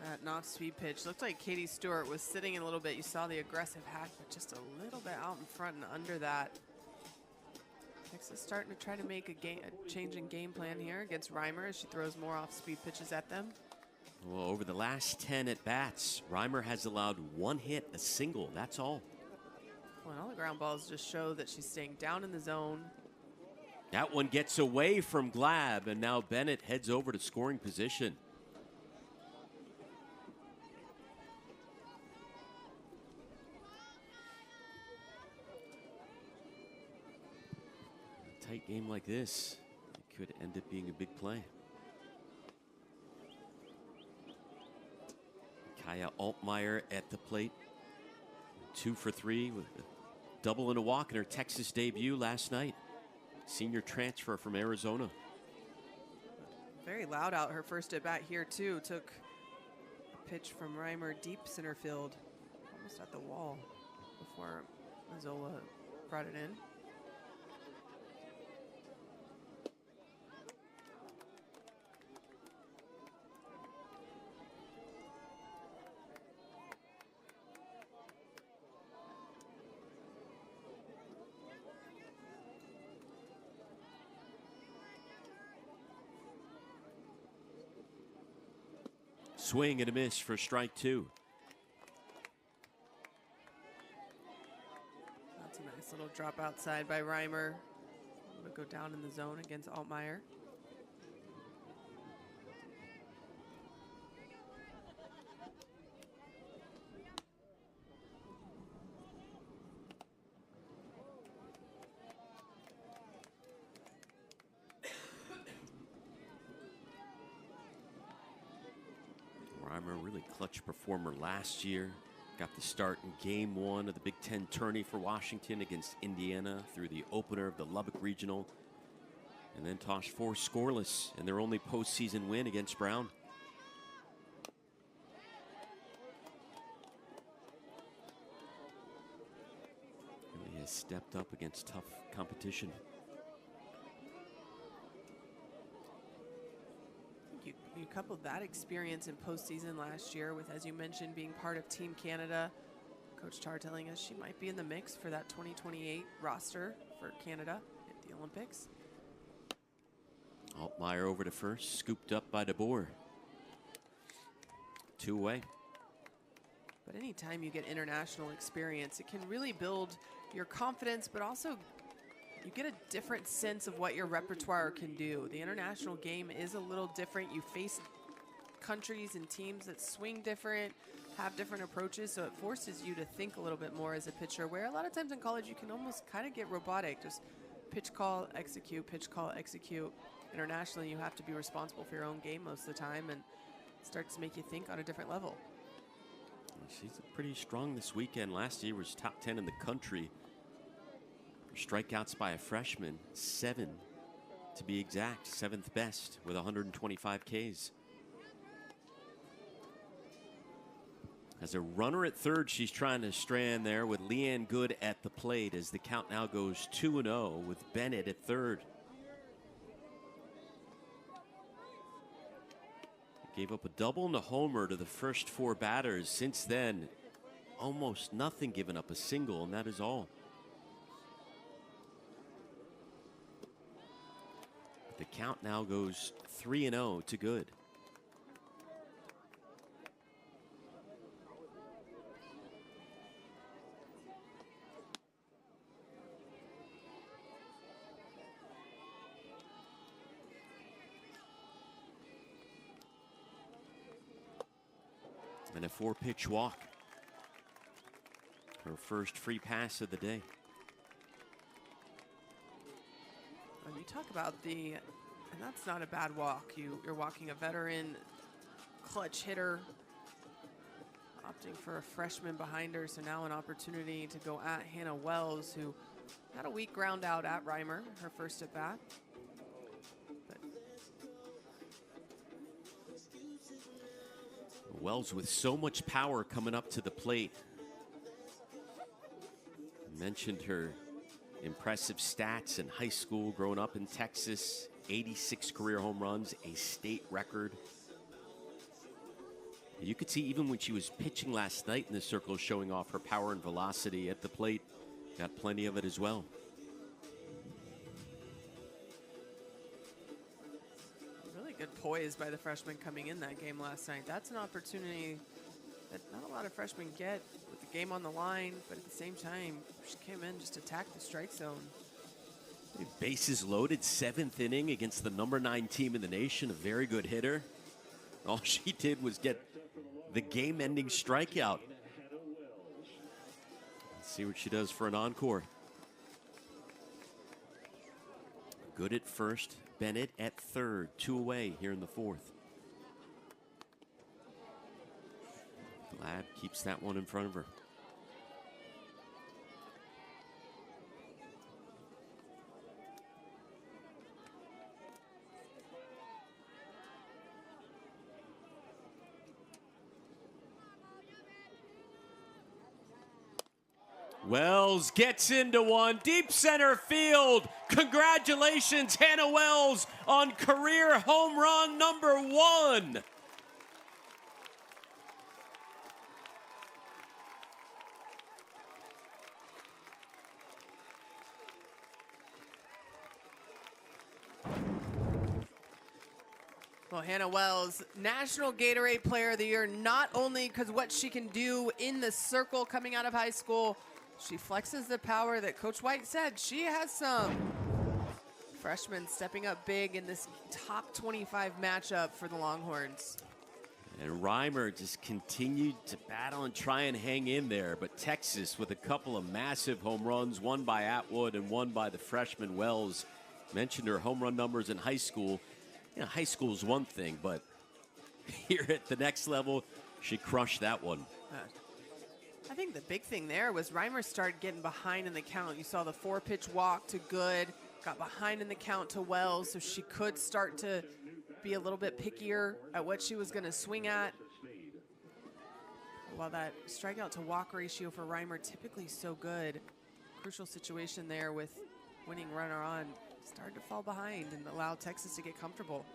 That off-speed pitch. Looked like Katie Stewart was sitting in a little bit. You saw the aggressive hack, but just a little bit out in front and under that. Texas starting to try to make a change in game plan here against Reimer as she throws more off-speed pitches at them. Well, over the last 10 at-bats, Reimer has allowed 1 hit, a single. That's all. Well, all the ground balls just show that she's staying down in the zone. That one gets away from Glab, and now Bennett heads over to scoring position. A tight game like this, it could end up being a big play. Kaya Altmaier at the plate. 2 for 3 with a double and a walk in her Texas debut last night. Senior transfer from Arizona. Very loud out her first at bat here too. Took a pitch from Reimer deep center field, almost at the wall before Mazzola brought it in. Swing and a miss for strike 2. That's a nice little drop outside by Reimer. Able to go down in the zone against Altmaier. Reimer, really clutch performer last year. Got the start in game 1 of the Big Ten tourney for Washington against Indiana through the opener of the Lubbock Regional. And then tossed 4 scoreless in their only postseason win against Brown. Really has stepped up against tough competition. You coupled that experience in postseason last year with, as you mentioned, being part of Team Canada. Coach Tarr telling us she might be in the mix for that 2028 roster for Canada at the Olympics. Altmaier over to first, scooped up by DeBoer. 2 away. But anytime you get international experience, it can really build your confidence, but also you get a different sense of what your repertoire can do. The international game is a little different. You face countries and teams that swing different, have different approaches, so it forces you to think a little bit more as a pitcher, where a lot of times in college you can almost kind of get robotic, just pitch, call, execute, pitch, call, execute. Internationally, you have to be responsible for your own game most of the time, and it starts to make you think on a different level. She's pretty strong this weekend. Last year was top 10 in the country. Strikeouts by a freshman, 7 to be exact, 7th best with 125 Ks. As a runner at third, she's trying to strand there with Leanne Good at the plate as the count now goes 2-0 with Bennett at third. Gave up a double and a homer to the first 4 batters. Since then, almost nothing, given up a single, and that is all. The count now goes 3-0 to Good. And a 4-pitch walk. Her first free pass of the day. When you talk about and that's not a bad walk. You're walking a veteran clutch hitter, opting for a freshman behind her, so now an opportunity to go at Hannah Wells, who had a weak ground out at Reimer, her first at bat. Wells with so much power coming up to the plate. Mentioned her impressive stats in high school, growing up in Texas. 86 career home runs, a state record. You could see even when she was pitching last night in the circle, showing off her power and velocity at the plate. Got plenty of it as well. Really good poise by the freshman coming in that game last night. That's an opportunity that not a lot of freshmen get with the game on the line, but at the same time, she came in, just attacked the strike zone. Bases loaded, 7th inning against the number 9 team in the nation, a very good hitter. All she did was get the game-ending strikeout. Let's see what she does for an encore. Good at first, Bennett at third, 2 away here in the 4th. Glad keeps that one in front of her. Wells gets into one, deep center field. Congratulations, Hannah Wells, on career home run number 1. Well, Hannah Wells, National Gatorade Player of the Year, not only because what she can do in the circle coming out of high school, she flexes the power that Coach White said she has some. Freshman stepping up big in this top 25 matchup for the Longhorns. And Reimer just continued to battle and try and hang in there, but Texas with a couple of massive home runs, one by Atwood and one by the freshman Wells. Mentioned her home run numbers in high school. You know, high school is one thing, but here at the next level. She crushed that one. I think the big thing there was Reimer started getting behind in the count. You saw the 4-pitch walk to Good, got behind in the count to Wells, so she could start to be a little bit pickier at what she was going to swing at. While that strikeout to walk ratio for Reimer typically so good, crucial situation there with winning runner on, started to fall behind and allow Texas to get comfortable.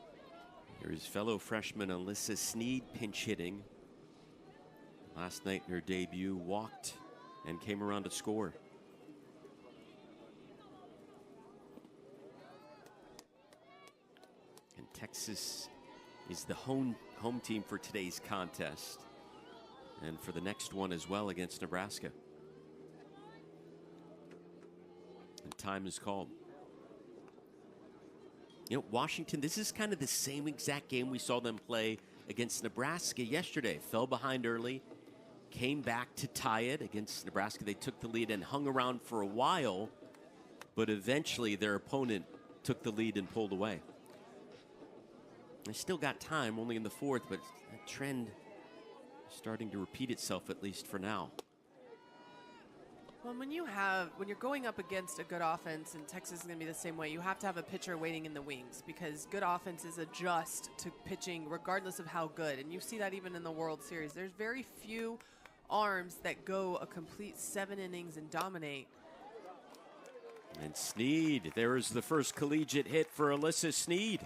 Here's fellow freshman Alyssa Sneed pinch hitting. Last night in her debut, walked and came around to score. And Texas is the home team for today's contest, and for the next one as well against Nebraska. And time is called. You know, Washington, this is kind of the same exact game we saw them play against Nebraska yesterday. Fell behind early, came back to tie it against Nebraska. They took the lead and hung around for a while, but eventually their opponent took the lead and pulled away. They still got time, only in the fourth, but that trend is starting to repeat itself, at least for now. Well, when you're going up against a good offense, and Texas is going to be the same way, you have to have a pitcher waiting in the wings, because good offenses adjust to pitching regardless of how good. And you see that even in the World Series. There's very few arms that go a complete 7 innings and dominate. And Sneed, there is the first collegiate hit for Alyssa Sneed.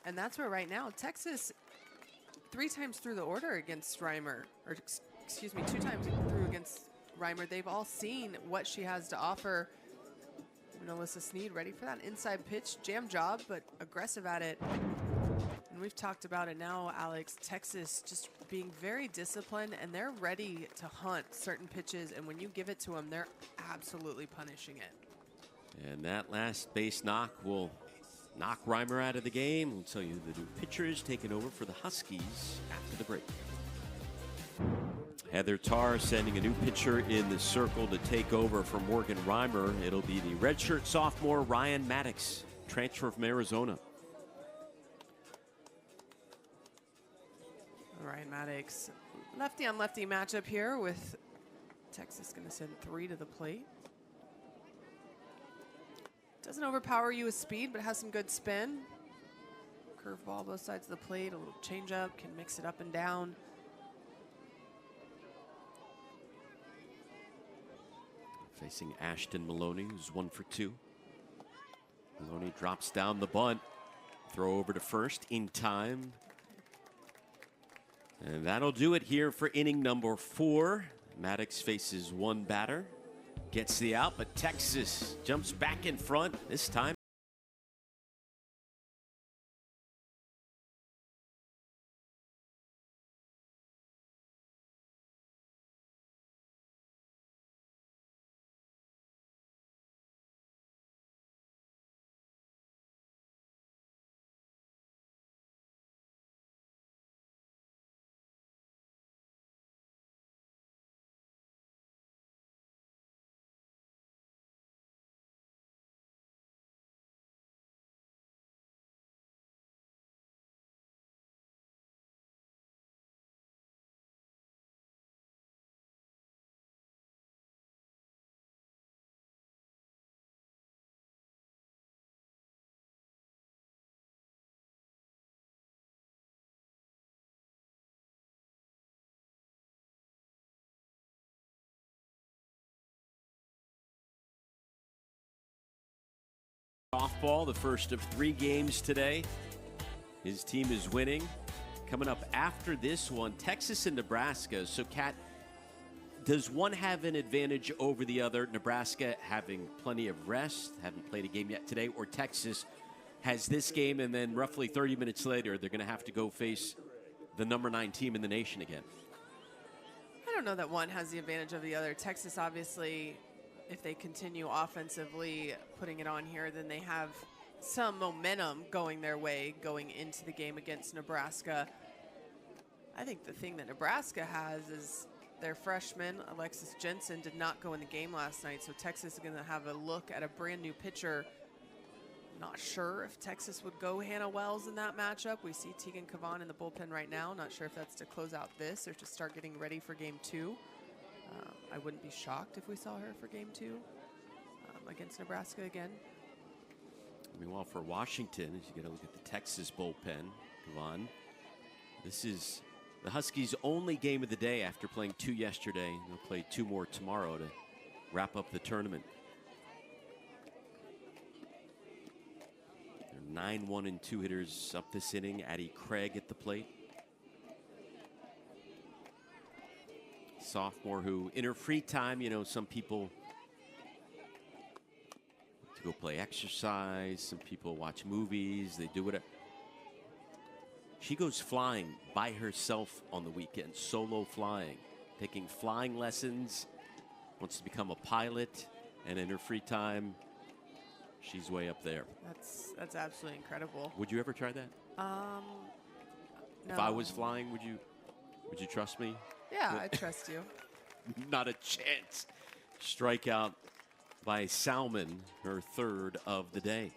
And that's where right now, Texas, 3 times through the order against Reimer, or excuse me, 2 times through against Reimer, they've all seen what she has to offer. And Alyssa Sneed ready for that inside pitch, jam job, but aggressive at it. And we've talked about it now, Alex. Texas just being very disciplined, and they're ready to hunt certain pitches, and when you give it to them, they're absolutely punishing it. And that last base knock will knock Reimer out of the game. We'll tell you the new pitchers taking over for the Huskies after the break. Heather Tarr sending a new pitcher in the circle to take over for Morgan Reimer. It'll be the redshirt sophomore Ryan Maddox, transfer from Arizona. Ryan Maddox, lefty on lefty matchup here with Texas going to send 3 to the plate. Doesn't overpower you with speed, but has some good spin. Curveball both sides of the plate, a little changeup, can mix it up and down. Facing Ashton Maloney, who's 1 for 2. Maloney drops down the bunt. Throw over to first in time. And that'll do it here for inning number 4. Maddox faces 1 batter. Gets the out, but Texas jumps back in front this time. Softball, the first of 3 games today. His team is winning. Coming up after this one, Texas and Nebraska. So, Kat, does one have an advantage over the other? Nebraska having plenty of rest, haven't played a game yet today, or Texas has this game and then roughly 30 minutes later they're going to have to go face the number 9 team in the nation again? I don't know that one has the advantage of the other. Texas, obviously, if they continue offensively putting it on here, then they have some momentum going their way going into the game against Nebraska. I think the thing that Nebraska has is their freshman, Alexis Jensen, did not go in the game last night, so Texas is going to have a look at a brand new pitcher Not sure if Texas would go Hannah Wells in that matchup. We see Tegan Cavan in the bullpen right now. Not sure if that's to close out this or to start getting ready for game 2. I wouldn't be shocked if we saw her for game 2 against Nebraska again. Meanwhile, for Washington, as you get a look at the Texas bullpen, Cavan, this is the Huskies' only game of the day after playing 2 yesterday. They'll play 2 more tomorrow to wrap up the tournament. 9 1 and 2 hitters up this inning. Addie Craig at the plate. Sophomore who, in her free time, you know, some people to go play exercise. Some people watch movies. They do whatever. She goes flying by herself on the weekend, solo flying, taking flying lessons, wants to become a pilot, and in her free time, she's way up there. That's absolutely incredible. Would you ever try that? No. If I was flying, would you trust me? Yeah, I trust you. Not a chance. Strikeout by Salmon, her 3rd of the day.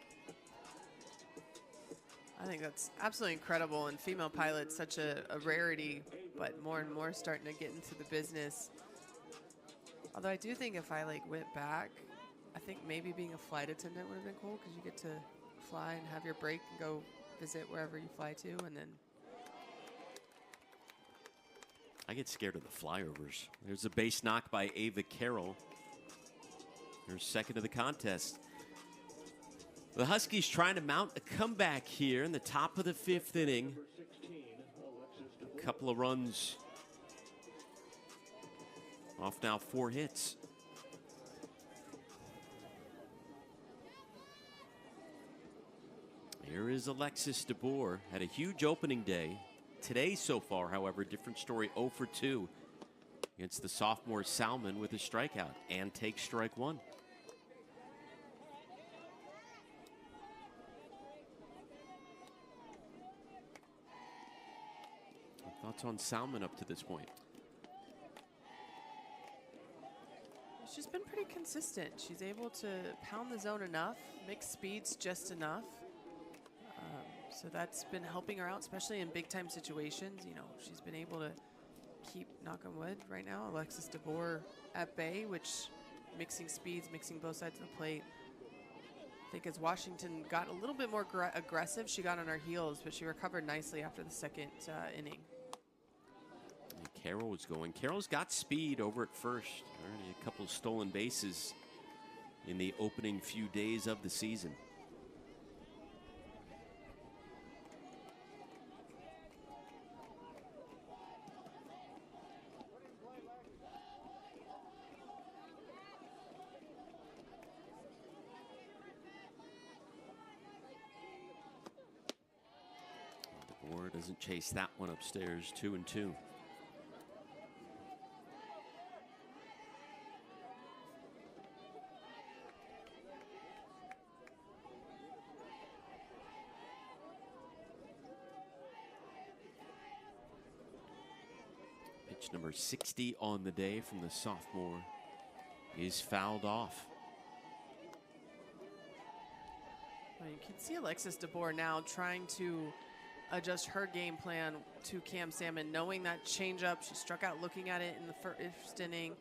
I think that's absolutely incredible, and female pilots such a rarity, but more and more starting to get into the business. Although I do think if I went back, I think maybe being a flight attendant would have been cool because you get to fly and have your break and go visit wherever you fly to, and then. I get scared of the flyovers. There's a base knock by Ava Carroll. Her 2nd of the contest. The Huskies trying to mount a comeback here in the top of the 5th inning. A couple of runs off now 4 hits. Here is Alexis DeBoer. Had a huge opening day. Today so far, however, different story, 0 for 2 against the sophomore Salmon with a strikeout and takes strike 1. Thoughts on Salmon up to this point? She's been pretty consistent. She's able to pound the zone enough, mix speeds just enough. So that's been helping her out, especially in big-time situations. You know, she's been able to keep, knock on wood, right now, Alexis DeBoer at bay, which mixing speeds, mixing both sides of the plate. I think as Washington got a little bit more aggressive, she got on her heels, but she recovered nicely after the 2nd inning. And Carroll was going. Carroll's got speed over at first. Already a couple of stolen bases in the opening few days of the season. Doesn't chase that one upstairs. 2-2. Pitch number 60 on the day from the sophomore is fouled off. Well, you can see Alexis DeBoer now trying to adjust her game plan to Cam Salmon, knowing that changeup. She struck out looking at it in the first inning.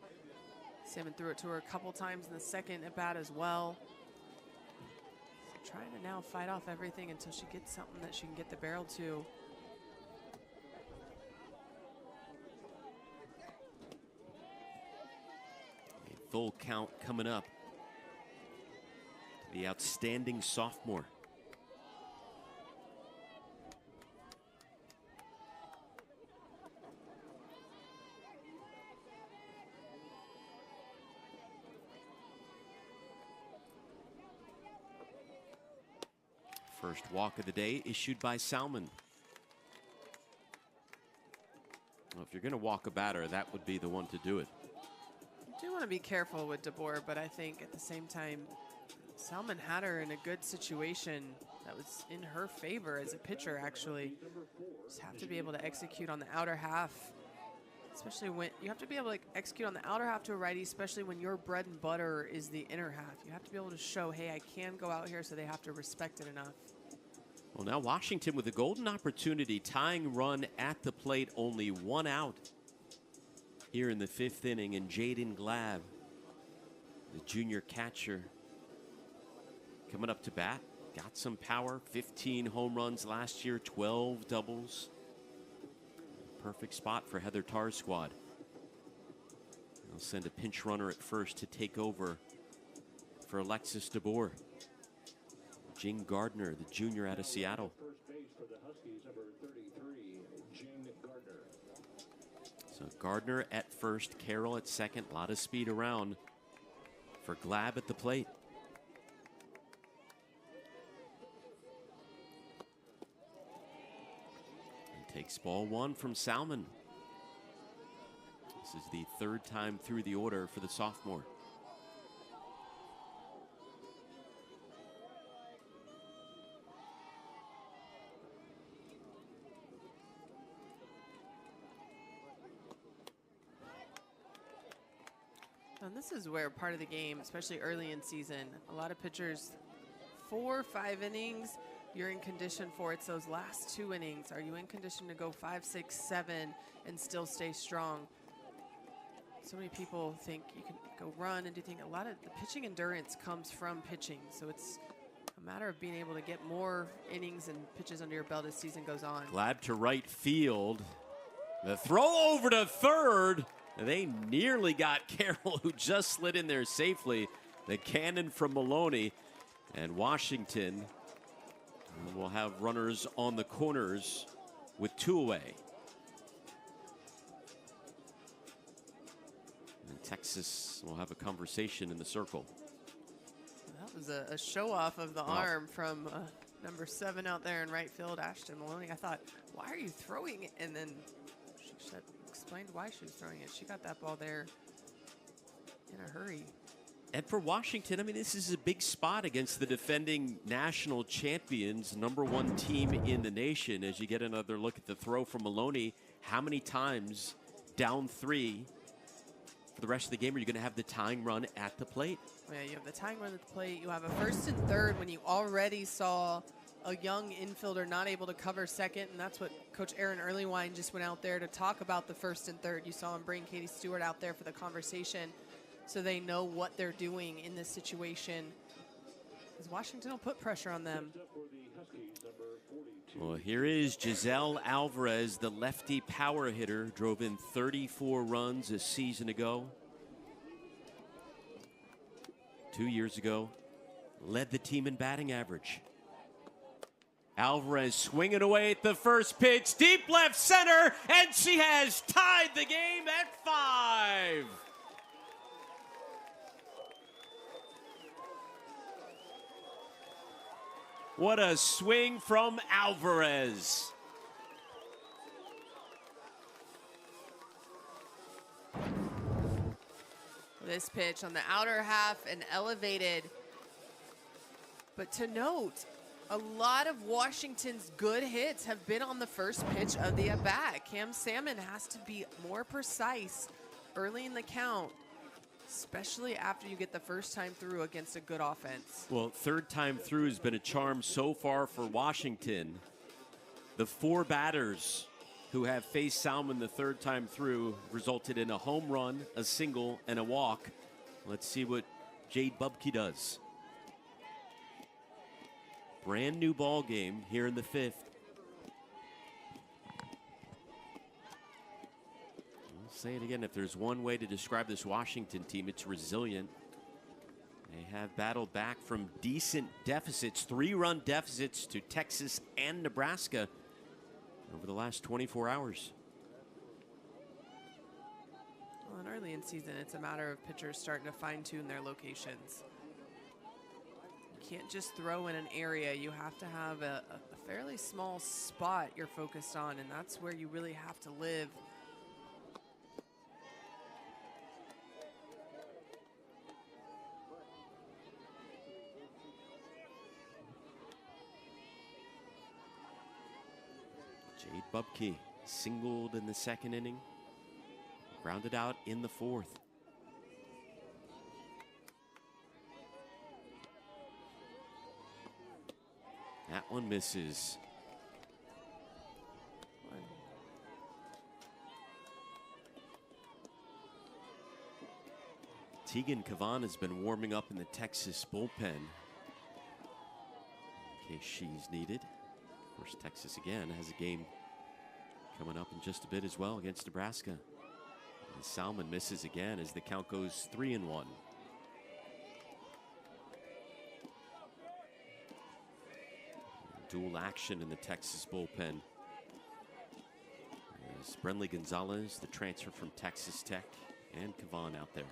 Salmon threw it to her a couple times in the 2nd at bat as well. So trying to now fight off everything until she gets something that she can get the barrel to. A full count coming up. The outstanding sophomore. First walk of the day issued by Salmon. Well, if you're going to walk a batter, that would be the one to do it. You do want to be careful with DeBoer, but I think at the same time, Salmon had her in a good situation that was in her favor as a pitcher, actually. Just have to be able to execute on the outer half especially when you have to be able to execute on the outer half to a righty, especially when your bread and butter is the inner half. You have to be able to show, hey, I can go out here, so they have to respect it enough. Well, now Washington with a golden opportunity, tying run at the plate, only one out here in the 5th inning, and Jaden Glab, the junior catcher, coming up to bat. Got some power, 15 home runs last year, 12 doubles. Perfect spot for Heather Tarr's squad. They'll send a pinch runner at first to take over for Alexis DeBoer. Jing Gardner, the junior out of Seattle. First base for the Huskies, number 33, Jing Gardner. So Gardner at first, Carroll at second. A lot of speed around for Glab at the plate. And takes ball one from Salmon. This is the 3rd time through the order for the sophomore. And this is where part of the game, especially early in season, a lot of pitchers, 4 or 5 innings, you're in condition for it. It's those last 2 innings. Are you in condition to go 5, 6, 7 and still stay strong? So many people think you can go run and do things. A lot of the pitching endurance comes from pitching. So it's a matter of being able to get more innings and pitches under your belt as season goes on. Glab to right field. The throw over to third. And they nearly got Carroll, who just slid in there safely. The cannon from Maloney. And Washington will have runners on the corners with 2 away. And Texas will have a conversation in the circle. That was a show off of the arm from number 7 out there in right field, Ashton Maloney. I thought, why are you throwing it? And then she said, explained why she was throwing it. She got that ball there in a hurry. And for Washington, I mean, this is a big spot against the defending national champions, #1 team in the nation. As you get another look at the throw from Maloney, how many times down 3 for the rest of the game are you going to have the tying run at the plate? Yeah, you have the tying run at the plate. You have a 1st and 3rd when you already saw a young infielder not able to cover second, and that's what Coach Aaron Earlywine just went out there to talk about the 1st and 3rd. You saw him bring Katie Stewart out there for the conversation so they know what they're doing in this situation, because Washington will put pressure on them. Well, here is Giselle Alvarez, the lefty power hitter, drove in 34 runs a season ago. 2 years ago, led the team in batting average. Alvarez swinging away at the first pitch, deep left center, and she has tied the game at 5. What a swing from Alvarez. This pitch on the outer half and elevated. But to note, a lot of Washington's good hits have been on the first pitch of the at-bat. Cam Salmon has to be more precise early in the count, especially after you get the first time through against a good offense. Well, 3rd time through has been a charm so far for Washington. The 4 batters who have faced Salmon the 3rd time through resulted in a home run, a single, and a walk. Let's see what Jade Bubke does. Brand new ball game here in the 5th. I'll say it again, if there's one way to describe this Washington team, it's resilient. They have battled back from decent deficits, 3-run deficits to Texas and Nebraska over the last 24 hours. Well, and early in season, it's a matter of pitchers starting to fine-tune their locations. You can't just throw in an area. You have to have a fairly small spot you're focused on, and that's where you really have to live. Jade Bubke singled in the 2nd inning. Grounded out in the fourth. That one misses. Tegan Cavan has been warming up in the Texas bullpen in case she's needed. Of course, Texas again has a game coming up in just a bit as well against Nebraska. And Salmon misses again as the count goes 3-1. Dual action in the Texas bullpen. There's Brenly Gonzalez, the transfer from Texas Tech, and Cavan out there.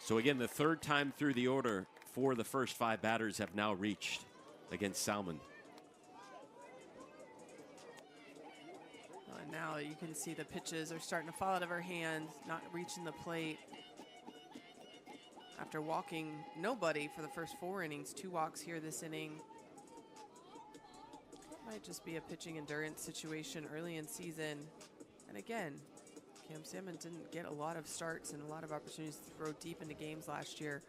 So again, the third time through the order, 4 of the first 5 batters have now reached against Salmon. Now you can see the pitches are starting to fall out of her hand, not reaching the plate. After walking nobody for the first 4 innings, 2 walks here this inning. Might just be a pitching endurance situation early in season. And again, Cam Salmon didn't get a lot of starts and a lot of opportunities to throw deep into games last year.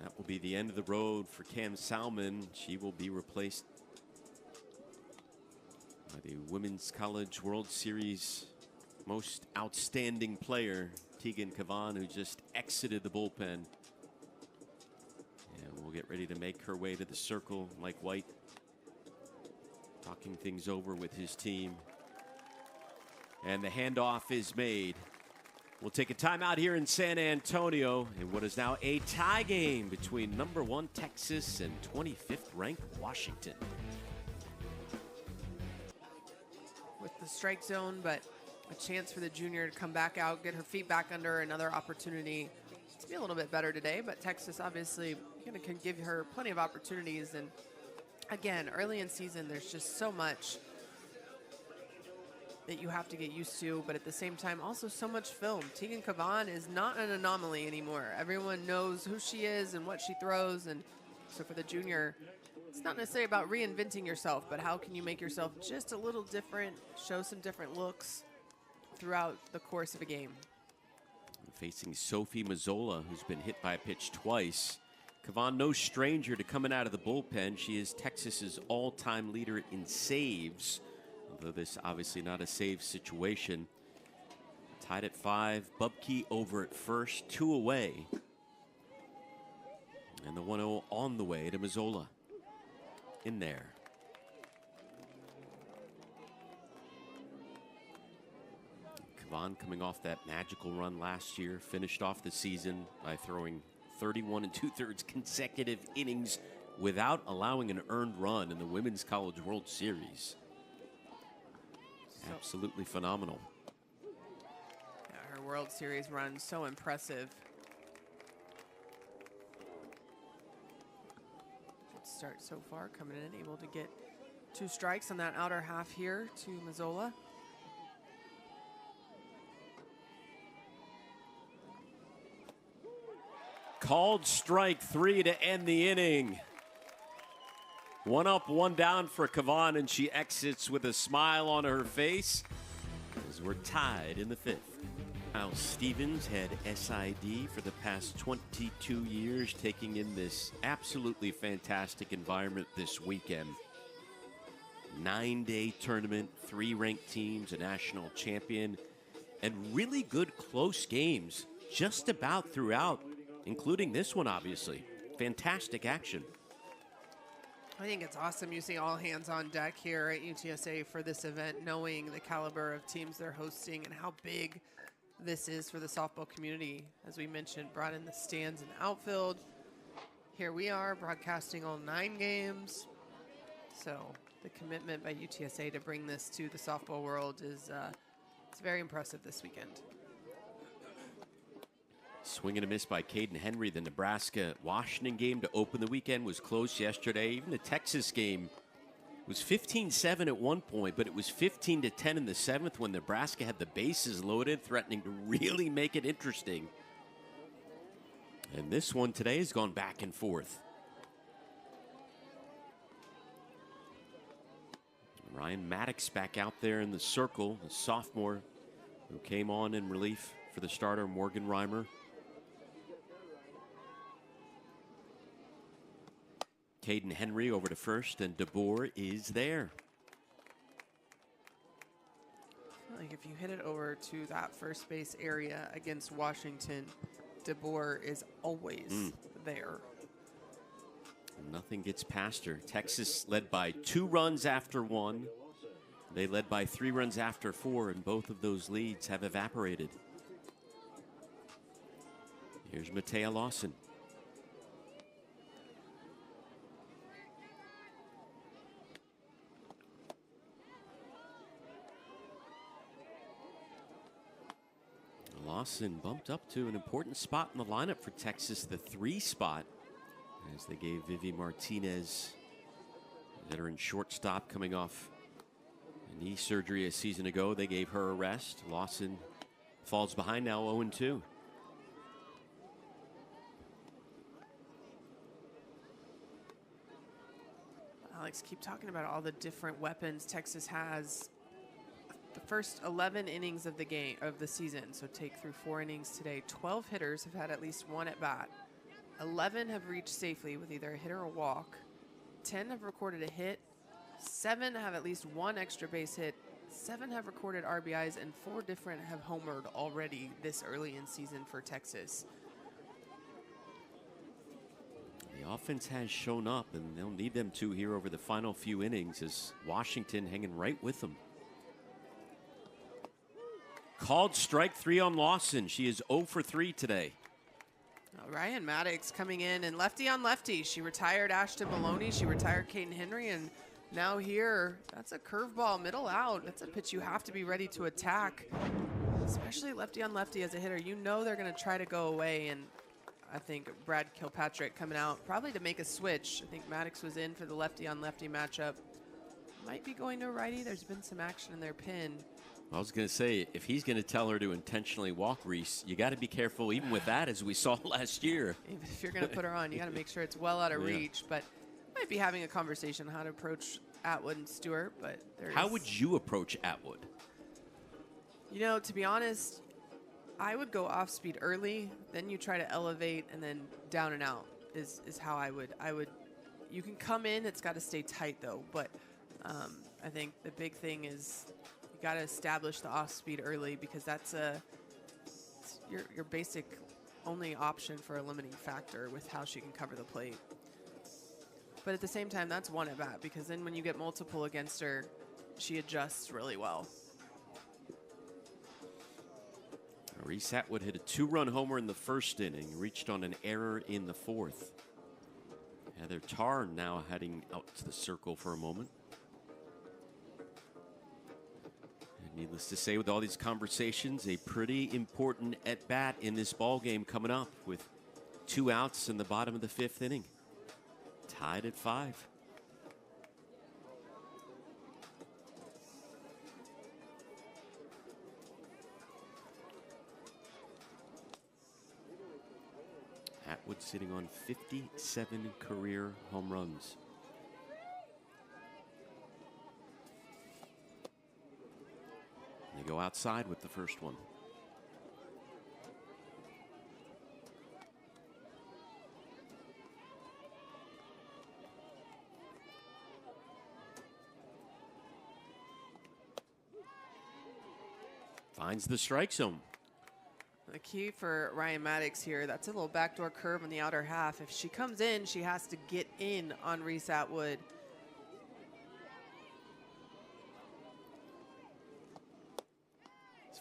That will be the end of the road for Cam Salmon. She will be replaced by the Women's College World Series most outstanding player, Tegan Cavan, who just exited the bullpen. And we'll get ready to make her way to the circle. Mike White talking things over with his team. And the handoff is made. We'll take a timeout here in San Antonio in what is now a tie game between #1 Texas and 25th ranked Washington. With the strike zone, but a chance for the junior to come back out, get her feet back under, another opportunity to be a little bit better today. But Texas obviously can give her plenty of opportunities. And again, early in season, there's just so much that you have to get used to, but at the same time, also so much film. Tegan Cavan is not an anomaly anymore. Everyone knows who she is and what she throws, and so for the junior, it's not necessarily about reinventing yourself, but how can you make yourself just a little different, show some different looks throughout the course of a game. Facing Sophie Mazzola, who's been hit by a pitch twice. Cavan, no stranger to coming out of the bullpen. She is Texas's all-time leader in saves, although this obviously not a save situation. Tied at 5, Bubke over at first, 2 away. And the 1-0 on the way to Mazzola. In there. Cavan coming off that magical run last year, finished off the season by throwing 31 2/3 consecutive innings without allowing an earned run in the Women's College World Series. Absolutely phenomenal. Yeah, her World Series run, so impressive. Good start so far, coming in, able to get 2 strikes on that outer half here to Mazzola. Called strike 3 to end the inning. 1 up, 1 down for Cavan, and she exits with a smile on her face as we're tied in the 5th. Kyle Stevens had SID for the past 22 years, taking in this absolutely fantastic environment this weekend. 9-day tournament, 3 ranked teams, a national champion, and really good close games just about throughout, including this one, obviously. Fantastic action. I think it's awesome. You see all hands on deck here at UTSA for this event, knowing the caliber of teams they're hosting and how big this is for the softball community. As we mentioned, brought in the stands and outfield. Here we are broadcasting all 9 games. So the commitment by UTSA to bring this to the softball world is it's very impressive this weekend. Swing and a miss by Caden Henry. The Nebraska-Washington game to open the weekend was close yesterday. Even the Texas game was 15-7 at one point, but it was 15-10 in the 7th when Nebraska had the bases loaded, threatening to really make it interesting. And this one today has gone back and forth. Ryan Maddox back out there in the circle, the sophomore who came on in relief for the starter, Morgan Reimer. Caden Henry over to first, and DeBoer is there. Like if you hit it over to that first base area against Washington, DeBoer is always there. Nothing gets past her. Texas led by 2 runs after 1. They led by 3 runs after 4, and both of those leads have evaporated. Here's Matea Lawson. Lawson bumped up to an important spot in the lineup for Texas, the 3 spot, as they gave Vivi Martinez, veteran shortstop coming off a knee surgery a season ago. They gave her a rest. Lawson falls behind now, 0-2. Alex, keep talking about all the different weapons Texas has. The first 11 innings of the game of the season, so take through 4 innings today. 12 hitters have had at least 1 at bat. 11 have reached safely with either a hit or a walk. 10 have recorded a hit. 7 have at least 1 extra base hit. 7 have recorded RBIs, and 4 different have homered already this early in season for Texas. The offense has shown up, and they'll need them to here over the final few innings, as Washington hanging right with them. Called strike 3 on Lawson. She is 0 for 3 today. Ryan Maddox coming in, and lefty on lefty. She retired Ashton Maloney. She retired Caden Henry, and now here, that's a curveball middle out. That's a pitch you have to be ready to attack, especially lefty on lefty as a hitter. You know they're going to try to go away, and I think Brad Kilpatrick coming out probably to make a switch. I think Maddox was in for the lefty on lefty matchup. Might be going to a righty. There's been some action in their pin. I was going to say, if he's going to tell her to intentionally walk Reese, you got to be careful even with that, as we saw last year. Even if you're going to put her on, you got to make sure it's well out of reach. But might be having a conversation on how to approach Atwood and Stewart. But how would you approach Atwood? You know, to be honest, I would go off speed early, then you try to elevate, and then down and out is how I would. You can come in. It's got to stay tight though. But I think the big thing is, got to establish the off speed early, because that's your basic only option for a limiting factor with how she can cover the plate. But at the same time, that's 1 at bat, because then when you get multiple against her, she adjusts really well. Reese Atwood hit a 2-run homer in the first inning, reached on an error in the 4th. Heather Tarn now heading out to the circle for a moment. Needless to say, with all these conversations, a pretty important at-bat in this ball game coming up, with 2 outs in the bottom of the 5th inning. Tied at 5. Atwood sitting on 57 career home runs. They go outside with the first one. Finds the strike zone. The key for Ryan Maddox here, that's a little backdoor curve in the outer half. If she comes in, she has to get in on Reese Atwood.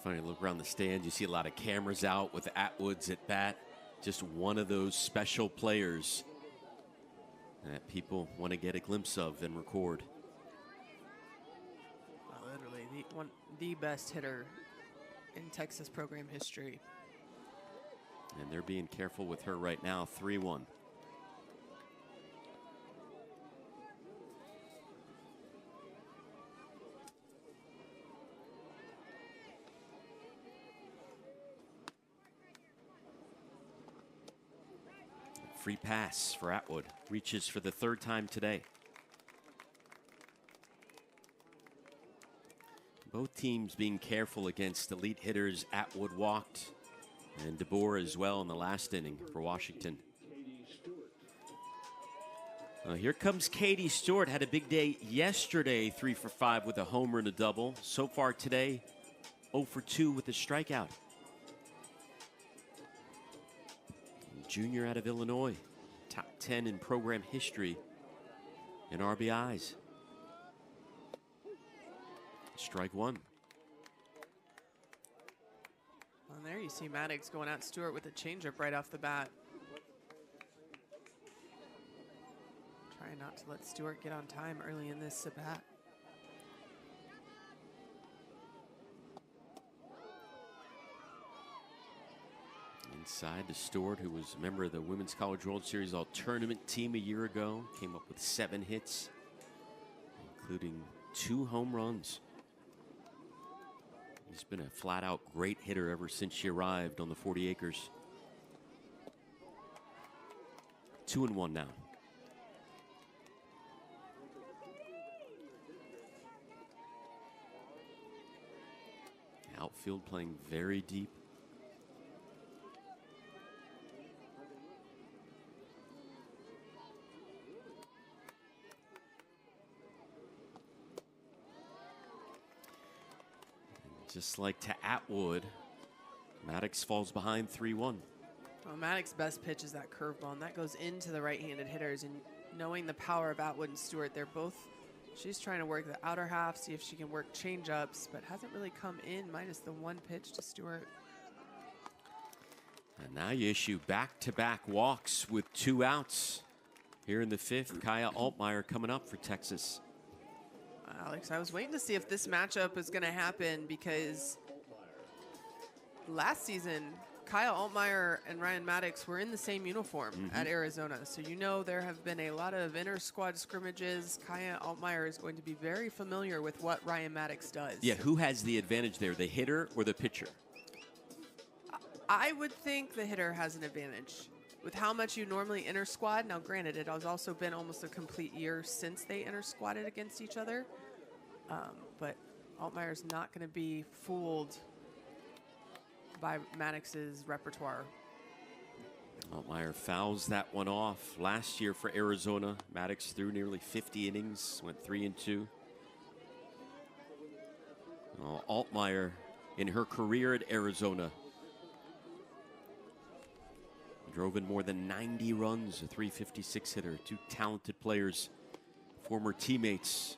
Funny, look around the stand, you see a lot of cameras out with Atwood's at bat. Just one of those special players that people want to get a glimpse of and record. Literally the best hitter in Texas program history. And they're being careful with her right now, 3-1. Free pass for Atwood. Reaches for the 3rd time today. Both teams being careful against elite hitters. Atwood walked, and DeBoer as well in the last inning for Washington. Here comes Katie Stewart. Had a big day yesterday, 3 for 5 with a homer and a double. So far today, 0 for 2 with a strikeout. Junior out of Illinois, top 10 in program history in RBIs. Strike one. Well, there you see Maddox going at Stewart with a changeup right off the bat. Trying not to let Stewart get on time early in this at-bat. Inside to Stewart, who was a member of the Women's College World Series All-Tournament team a year ago. Came up with 7 hits, including 2 home runs. He's been a flat-out great hitter ever since she arrived on the 40 acres. 2-1 now. Outfield playing very deep. Just like to Atwood, Maddox falls behind 3-1. Well, Maddox's best pitch is that curveball, and that goes into the right-handed hitters. And knowing the power of Atwood and Stewart, they're both, she's trying to work the outer half, see if she can work change-ups, but hasn't really come in, minus the 1 pitch to Stewart. And now you issue back-to-back walks with 2 outs. Here in the 5th, Kaya Altmaier coming up for Texas. Alex, I was waiting to see if this matchup was going to happen because last season, Kyle Altmaier and Ryan Maddox were in the same uniform at Arizona. So you know there have been a lot of inter-squad scrimmages. Kaya Altmaier is going to be very familiar with what Ryan Maddox does. Yeah, who has the advantage there, the hitter or the pitcher? I would think the hitter has an advantage. With how much you normally inter-squad, now granted, it has also been almost a complete year since they inter-squadded against each other. But Altmaier's not going to be fooled by Maddox's repertoire. Altmaier fouls that one off. Last year for Arizona, Maddox threw nearly 50 innings, went 3-2. Altmaier, in her career at Arizona, drove in more than 90 runs, a .356 hitter. 2 talented players, former teammates,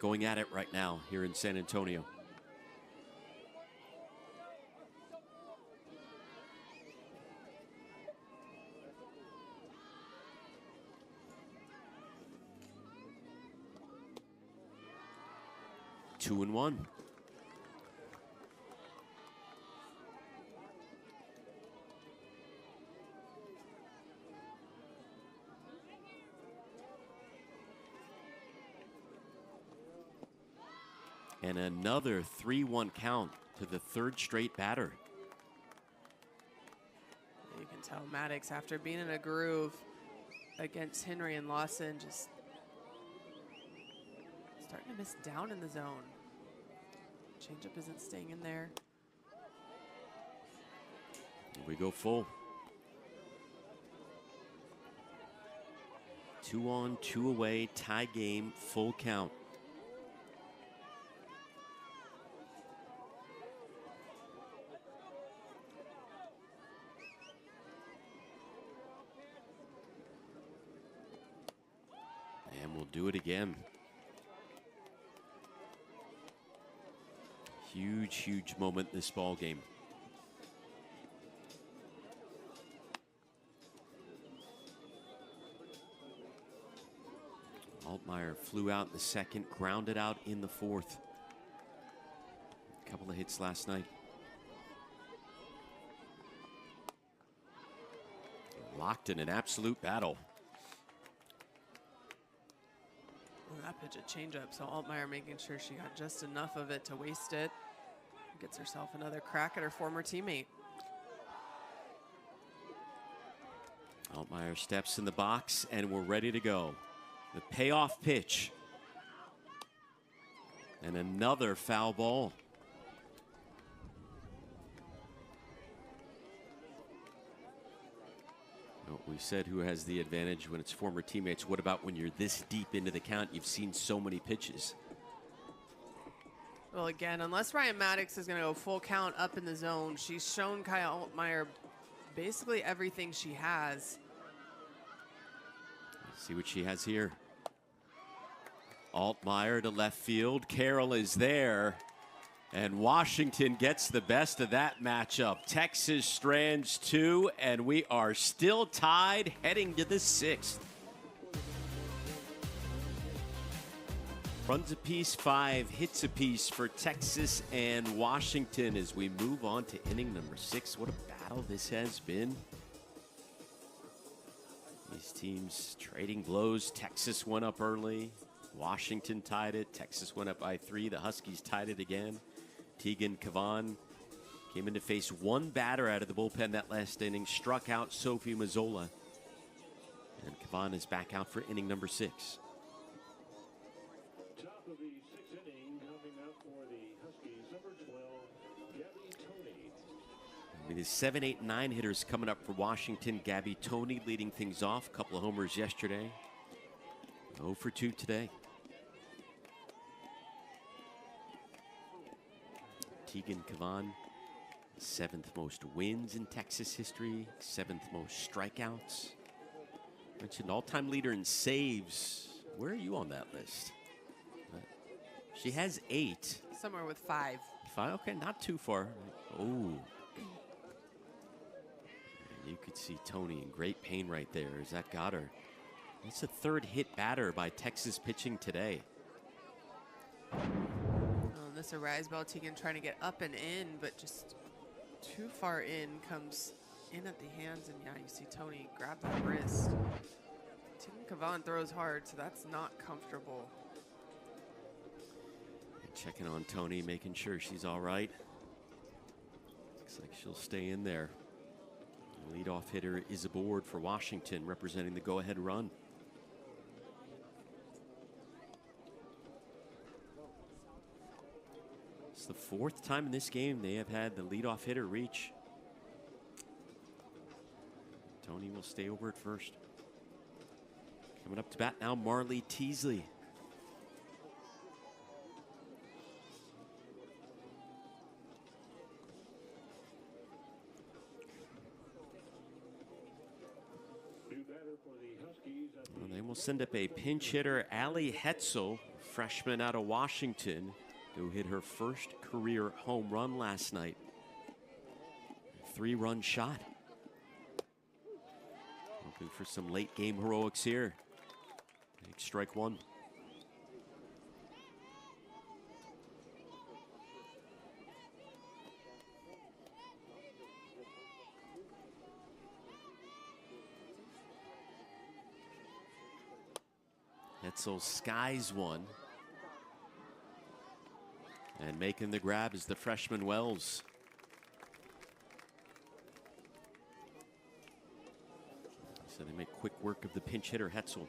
going at it right now here in San Antonio. Two and one. And another 3-1 count to the 3rd straight batter. You can tell Maddox, after being in a groove against Henry and Lawson, just starting to miss down in the zone. Changeup isn't staying in there. Here we go full. 2 on, 2 away, tie game, full count. And we'll do it again. Huge, huge moment in this ball game. Altmaier flew out in the 2nd, grounded out in the 4th. A couple of hits last night. Locked in an absolute battle. Well, that pitch a changeup, so Altmaier making sure she got just enough of it to waste it. Gets herself another crack at her former teammate. Altmaier steps in the box, and we're ready to go. The payoff pitch. And another foul ball. Well, we said who has the advantage when it's former teammates. What about when you're this deep into the count? You've seen so many pitches. Well, again, unless Ryan Maddox is going to go full count up in the zone, she's shown Kyle Altmaier basically everything she has. Let's see what she has here. Altmaier to left field. Carroll is there. And Washington gets the best of that matchup. Texas strands 2, and we are still tied heading to the 6th. Runs apiece, 5 hits apiece for Texas and Washington as we move on to inning number 6. What a battle this has been. These teams trading blows. Texas went up early. Washington tied it. Texas went up by 3. The Huskies tied it again. Tegan Cavan came in to face one batter out of the bullpen that last inning, struck out Sophie Mazzola. And Cavan is back out for inning number 6. Top of the 6th inning, coming up for the Huskies, number 12, Gabby Toney. I mean, the 7, 8, 9 hitters coming up for Washington. Gabby Toney leading things off. A couple of homers yesterday. 0 for 2 today. Tegan Cavan, 7th most wins in Texas history, 7th most strikeouts. Mentioned all-time leader in saves. Where are you on that list? She has 8. Somewhere with 5. 5, okay, not too far. Oh. And you could see Toney in great pain right there as that got her. That's the 3rd hit batter by Texas pitching today. This Arise Bell Tegan trying to get up and in, but just too far in, comes in at the hands, and yeah, you see Toney grab that wrist. Tegan Cavan throws hard, so that's not comfortable. And checking on Toney, making sure she's all right. Looks like she'll stay in there. The leadoff hitter is aboard for Washington, representing the go-ahead run. It's the 4th time in this game they have had the leadoff hitter reach. Toney will stay over at first. Coming up to bat now, Marley Teasley. New batter for the Huskies. Well, they will send up a pinch hitter, Allie Hetzel, freshman out of Washington, who hit her first career home run last night. 3-run shot. Hoping for some late game heroics here. Take strike 1. Hetzel skies one. And making the grab is the freshman Wells. So they make quick work of the pinch hitter Hetzel.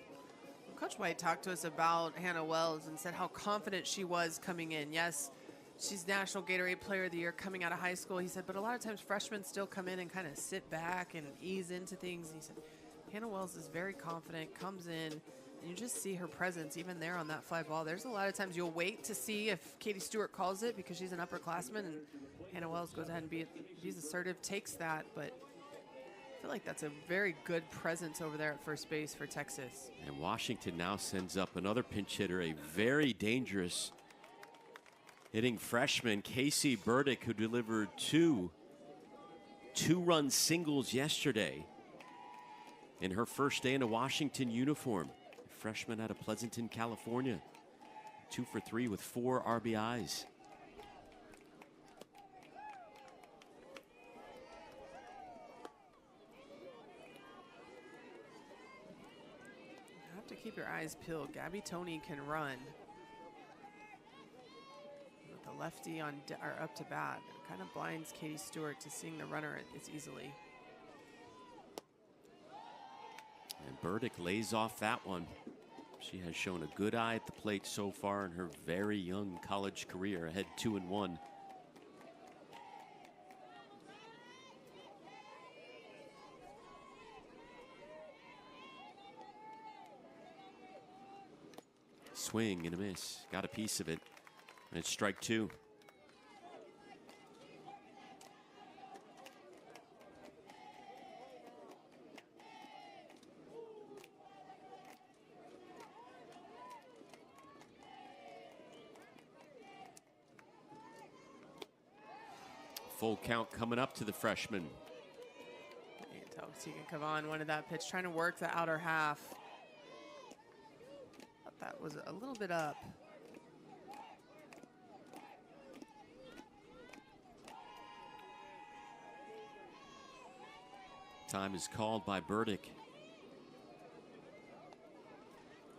Coach White talked to us about Hannah Wells and said how confident she was coming in. Yes, she's National Gatorade Player of the Year coming out of high school. He said, but a lot of times freshmen still come in and kind of sit back and ease into things. And he said, Hannah Wells is very confident, comes in, and you just see her presence even there on that fly ball. There's a lot of times you'll wait to see if Katie Stewart calls it because she's an upperclassman, and Hannah Wells goes ahead and be's assertive, takes that, but I feel like that's a very good presence over there at first base for Texas. And Washington now sends up another pinch hitter, a very dangerous hitting freshman, Casey Burdick, who delivered two-run singles yesterday in her first day in a Washington uniform. A freshman out of Pleasanton, California. 2 for 3 with 4 RBIs. You have to keep your eyes peeled. Gabby Toney can run. With the lefty on or up to bat, it kind of blinds Katie Stewart to seeing the runner as easily. And Burdick lays off that one. She has shown a good eye at the plate so far in her very young college career, ahead 2-1. Swing and a miss. Got a piece of it. And it's strike 2. Full count coming up to the freshman. You can tell Tegan Cavan wanted that pitch, trying to work the outer half. Thought that was a little bit up. Time is called by Burdick.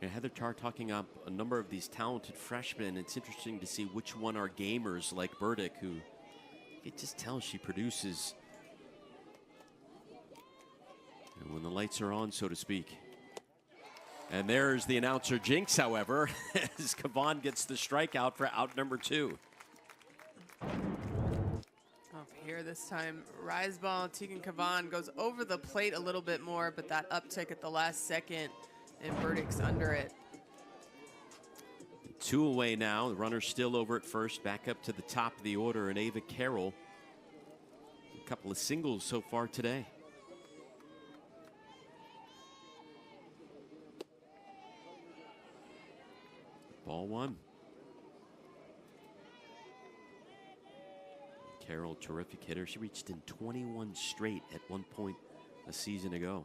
And Heather Tarr talking up a number of these talented freshmen. It's interesting to see which one are gamers like Burdick, who you can just tell she produces. And when the lights are on, so to speak. And there's the announcer jinx, however, as Cavan gets the strikeout for out number 2. Up here this time, rise ball, Tegan Cavan goes over the plate a little bit more, but that uptick at the last second, and Burdick's under it. 2 away now. The runner's still over at first. Back up to the top of the order, and Ava Carroll. A couple of singles so far today. Ball 1. Carroll, terrific hitter. She reached in 21 straight at one point a season ago.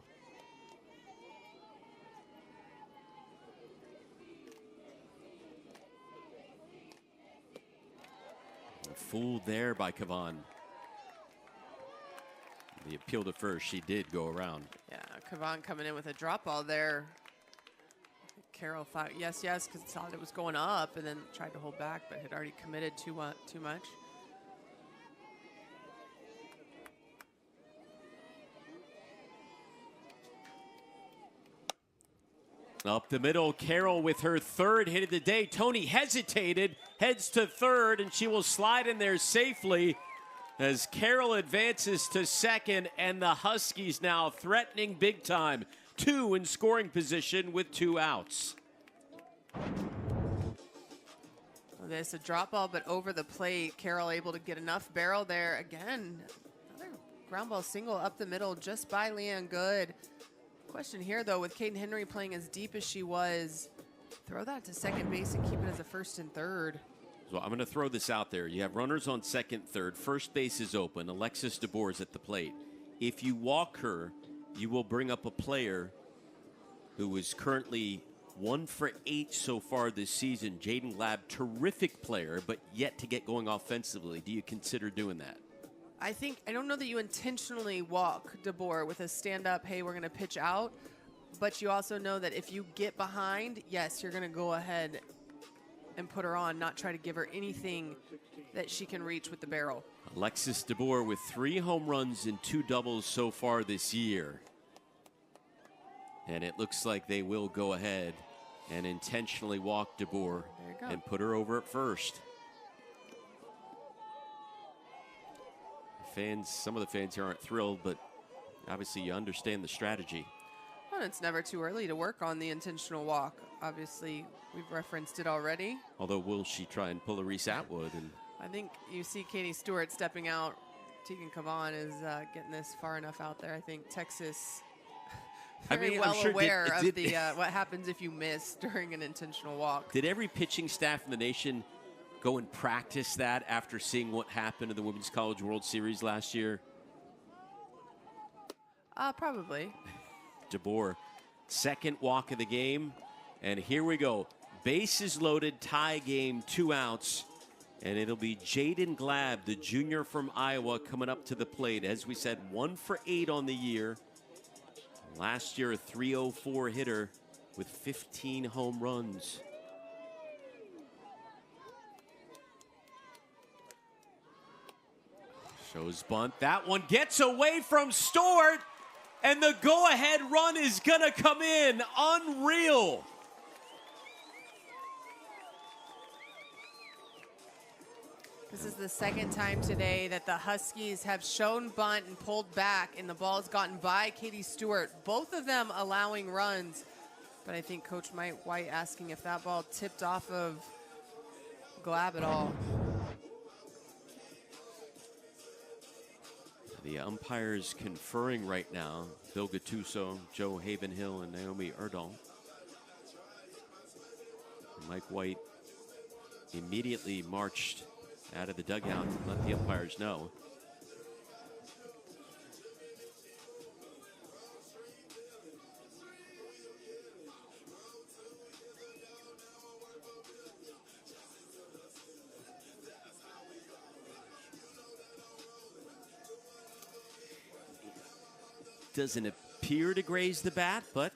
Fooled there by Cavan. The appeal to first, she did go around. Yeah, Cavan coming in with a drop ball there. Carroll thought yes, because thought it was going up, and then tried to hold back, but had already committed too much. Up the middle, Carroll with her 3rd hit of the day. Tony hesitated, heads to 3rd, and she will slide in there safely as Carroll advances to 2nd, and the Huskies now threatening big time. 2 in scoring position with 2 outs. There's a drop ball, but over the plate. Carroll able to get enough barrel there. Again, another ground ball single up the middle just by Leanne Good. Question here, though, with Caden Henry playing as deep as she was, throw that to second base and keep it as a 1st and 3rd. So I'm going to throw this out there. You have runners on 2nd, 3rd. First base is open. Alexis DeBoer is at the plate. If you walk her, you will bring up a player who is currently 1 for 8 so far this season. Jaden Glab, terrific player, but yet to get going offensively. Do you consider doing that? I don't know that you intentionally walk DeBoer with a stand-up, hey, we're going to pitch out, but you also know that if you get behind, yes, you're going to go ahead and put her on, not try to give her anything that she can reach with the barrel. Alexis DeBoer with 3 home runs and 2 doubles so far this year. And it looks like they will go ahead and intentionally walk DeBoer and put her over at first. Some of the fans here aren't thrilled, but obviously you understand the strategy. Well, it's never too early to work on the intentional walk. Obviously, we've referenced it already. Although, will she try and pull a Reese Atwood? And I think you see Katie Stewart stepping out. Tegan Cavan is getting this far enough out there. I think Texas very well aware of what happens if you miss during an intentional walk. Did every pitching staff in the nation go and practice that after seeing what happened in the Women's College World Series last year? Probably. DeBoer, 2nd walk of the game. And here we go. Bases loaded, tie game, 2 outs. And it'll be Jaden Glab, the junior from Iowa, coming up to the plate. As we said, 1 for 8 on the year. Last year, a .304 hitter with 15 home runs. Shows bunt. That one gets away from Stewart, and the go-ahead run is going to come in. Unreal. This is the second time today that the Huskies have shown bunt and pulled back, and the ball's gotten by Katie Stewart. Both of them allowing runs. But I think Coach Mike White asking if that ball tipped off of Glab at all. The umpires conferring right now. Bill Gattuso, Joe Havenhill, and Naomi Erdahl. Mike White immediately marched out of the dugout and let the umpires know. Doesn't appear to graze the bat, but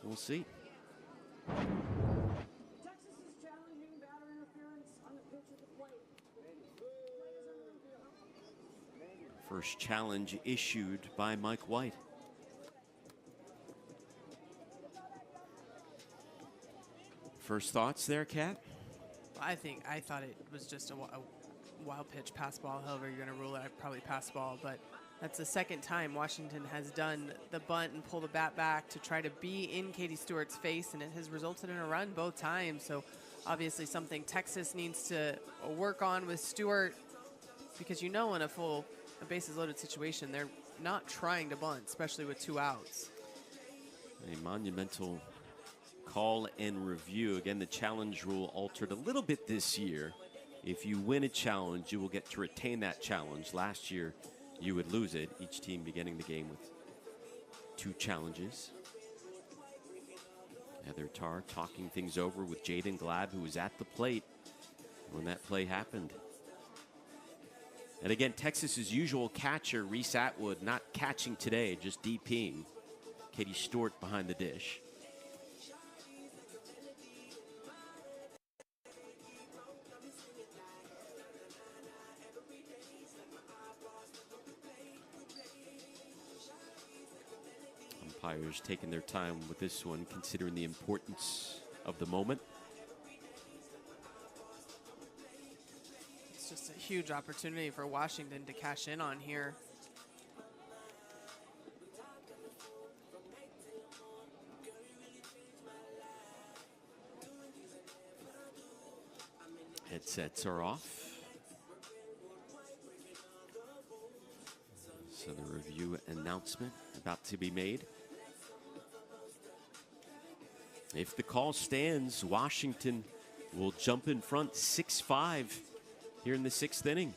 we'll see. First challenge issued by Mike White. First thoughts there, Kat? I thought it was just a wild pitch pass ball. However you're going to rule it, probably pass ball. But that's the second time Washington has done the bunt and pull the bat back to try to be in Katie Stewart's face, and it has resulted in a run both times. So obviously something Texas needs to work on with Stewart, because in a bases loaded situation, they're not trying to bunt, especially with 2 outs. A monumental call and review. Again, the challenge rule altered a little bit this year. If you win a challenge, you will get to retain that challenge. Last year, you would lose it. Each team beginning the game with 2 challenges. Heather Tarr talking things over with Jaden Glab, who was at the plate when that play happened. And again, Texas's usual catcher, Reese Atwood, not catching today, just DPing. Katie Stewart behind the dish. Umpires taking their time with this one, considering the importance of the moment. It's just a huge opportunity for Washington to cash in on here. Headsets are off. So the review announcement about to be made. If the call stands, Washington will jump in front 6-5 here in the 6th inning.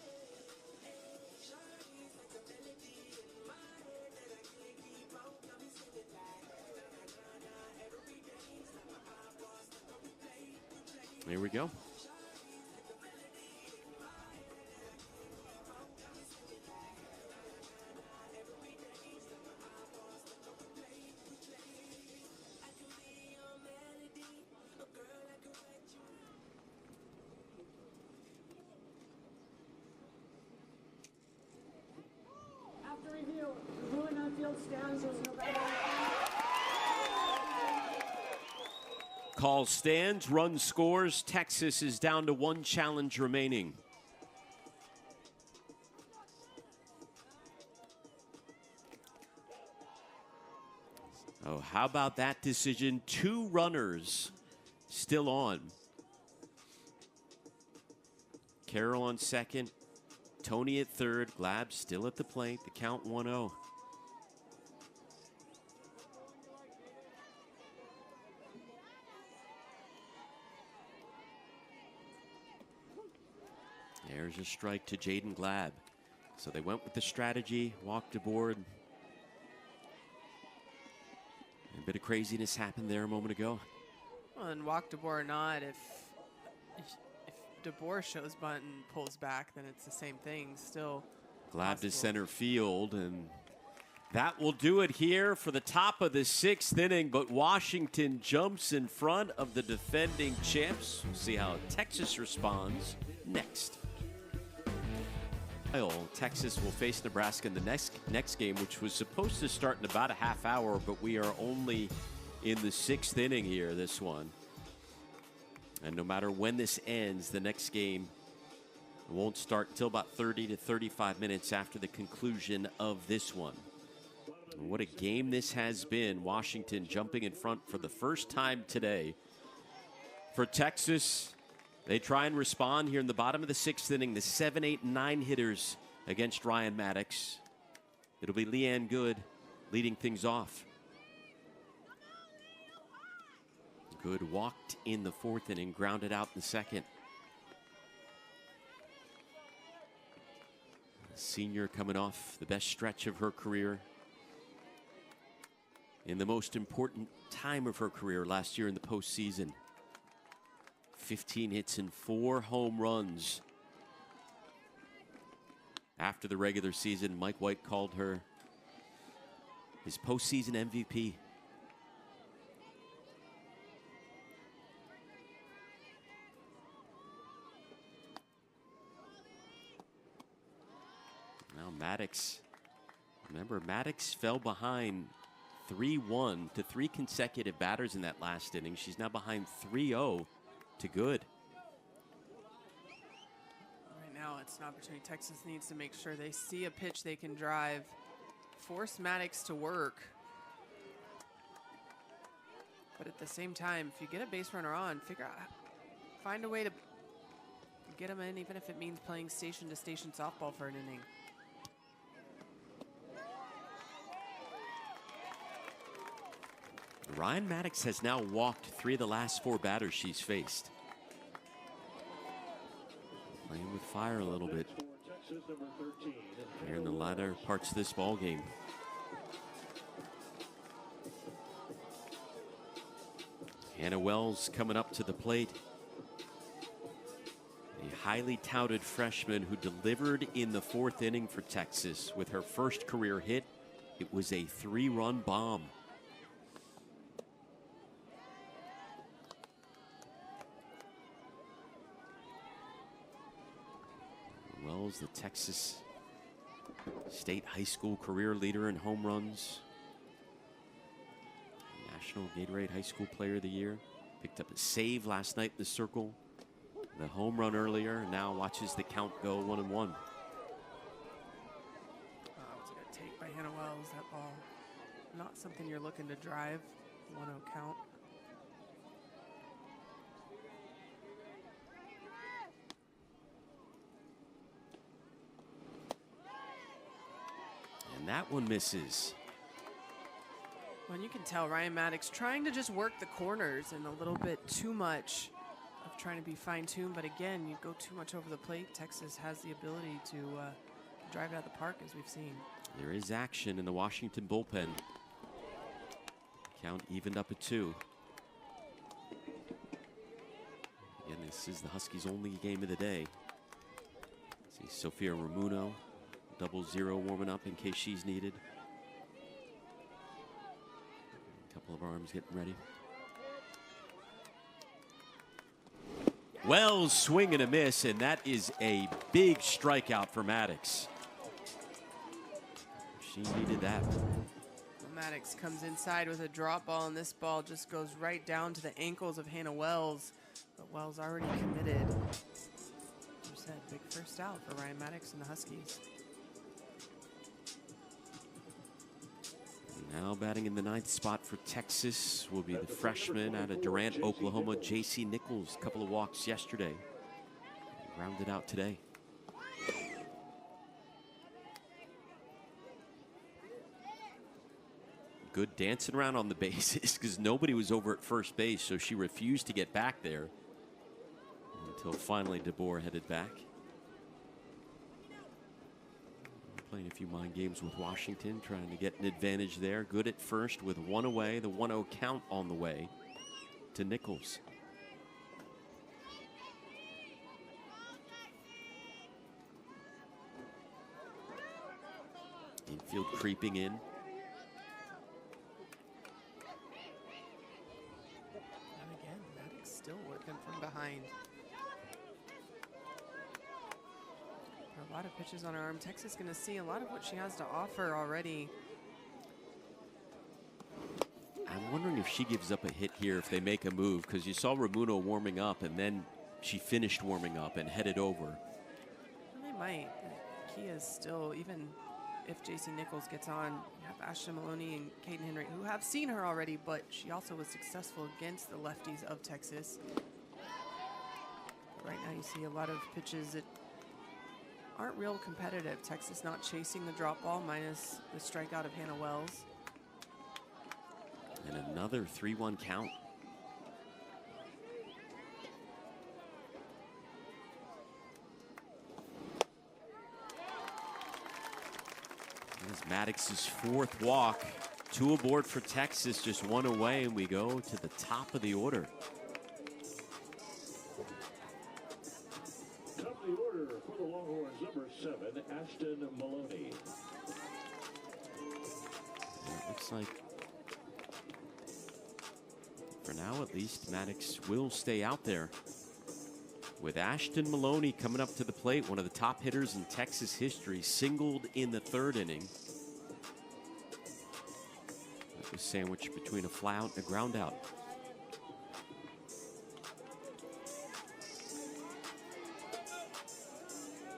Here we go. Call stands, run scores. Texas is down to 1 challenge remaining. Oh, how about that decision? 2 runners still on. Carroll on second, Tony at third, Glab still at the plate. The count 1-0. There's a strike to Jaden Glab. So they went with the strategy, walked aboard. A bit of craziness happened there a moment ago. Well, and walk DeBoer or not, if DeBoer shows bunt and pulls back, then it's the same thing. Still Glab possible. to center field, and that will do it here for the top of the 6th inning. But Washington jumps in front of the defending champs. We'll see how Texas responds next. Texas will face Nebraska in the next game, which was supposed to start in about a half hour, but we are only in the 6th inning here, this one. And no matter when this ends, the next game It won't start until about 30 to 35 minutes after the conclusion of this one. And what a game this has been. Washington jumping in front for the first time today. For Texas, they try and respond here in the bottom of the 6th inning. The 7, 8, and 9 hitters against Ryan Maddox. It'll be Leanne Good leading things off. Good walked in the 4th inning, grounded out in the 2nd. Senior coming off the best stretch of her career in the most important time of her career last year in the postseason. 15 hits and 4 home runs. After the regular season, Mike White called her his postseason MVP. Now Maddox, remember Maddox fell behind 3-1 to 3 consecutive batters in that last inning. She's now behind 3-0 to Good. Right now, it's an opportunity. Texas needs to make sure they see a pitch they can drive, force Maddox to work. But at the same time, if you get a base runner on, find a way to get him in, even if it means playing station to station softball for an inning. Ryan Maddox has now walked 3 of the last 4 batters she's faced. Playing with fire a little bit here in the latter parts of this ball game. Hannah Wells coming up to the plate. A highly touted freshman who delivered in the 4th inning for Texas with her first career hit. It was a 3-run bomb. Wells, the Texas State High School career leader in home runs. National Gatorade High School Player of the Year. Picked up a save last night in the circle. The home run earlier. Now watches the count go 1-1. That was a good take by Hannah Wells. That ball, not something you're looking to drive. 1-0 count. And that one misses. Well, you can tell Ryan Maddox trying to just work the corners and a little bit too much of trying to be fine-tuned. But again, you go too much over the plate. Texas has the ability to drive it out of the park, as we've seen. There is action in the Washington bullpen. Count evened up at 2. Again, this is the Huskies' only game of the day. See Sophia Ramuno, 0-0 warming up in case she's needed. A couple of arms getting ready. Wells swing and a miss, and that is a big strikeout for Maddox. She needed that. Maddox comes inside with a drop ball, and this ball just goes right down to the ankles of Hannah Wells. But Wells already committed. As you said, big first out for Ryan Maddox and the Huskies. Now batting in the 9th spot for Texas will be the freshman out of Durant, Oklahoma, J.C. Nichols. A couple of walks yesterday. Rounded out today. Good dancing around on the bases because nobody was over at first base, so she refused to get back there until finally DeBoer headed back. Playing a few mind games with Washington, trying to get an advantage there. Good at first with 1 away, the 1-0 count on the way to Nichols. Infield creeping in. And again, Maddox still working from behind. A lot of pitches on her arm. Texas going to see a lot of what she has to offer already. I'm wondering if she gives up a hit here if they make a move, because you saw Ramuno warming up and then she finished warming up and headed over. might. The key is still, even if JC Nichols gets on, you have Ashton Maloney and Caden Henry, who have seen her already, but she also was successful against the lefties of Texas. Right now you see a lot of pitches that aren't real competitive. Texas not chasing the drop ball, minus the strikeout of Hannah Wells. And another 3-1 count. This is Maddox's 4th walk. 2 aboard for Texas, just 1 away, and we go to the top of the order. Top of the order for the Longhorns, number 7, Ashton Maloney. And it looks like, for now at least, Maddox will stay out there. With Ashton Maloney coming up to the plate, one of the top hitters in Texas history, singled in the 3rd inning. That was sandwiched between a fly out and a ground out.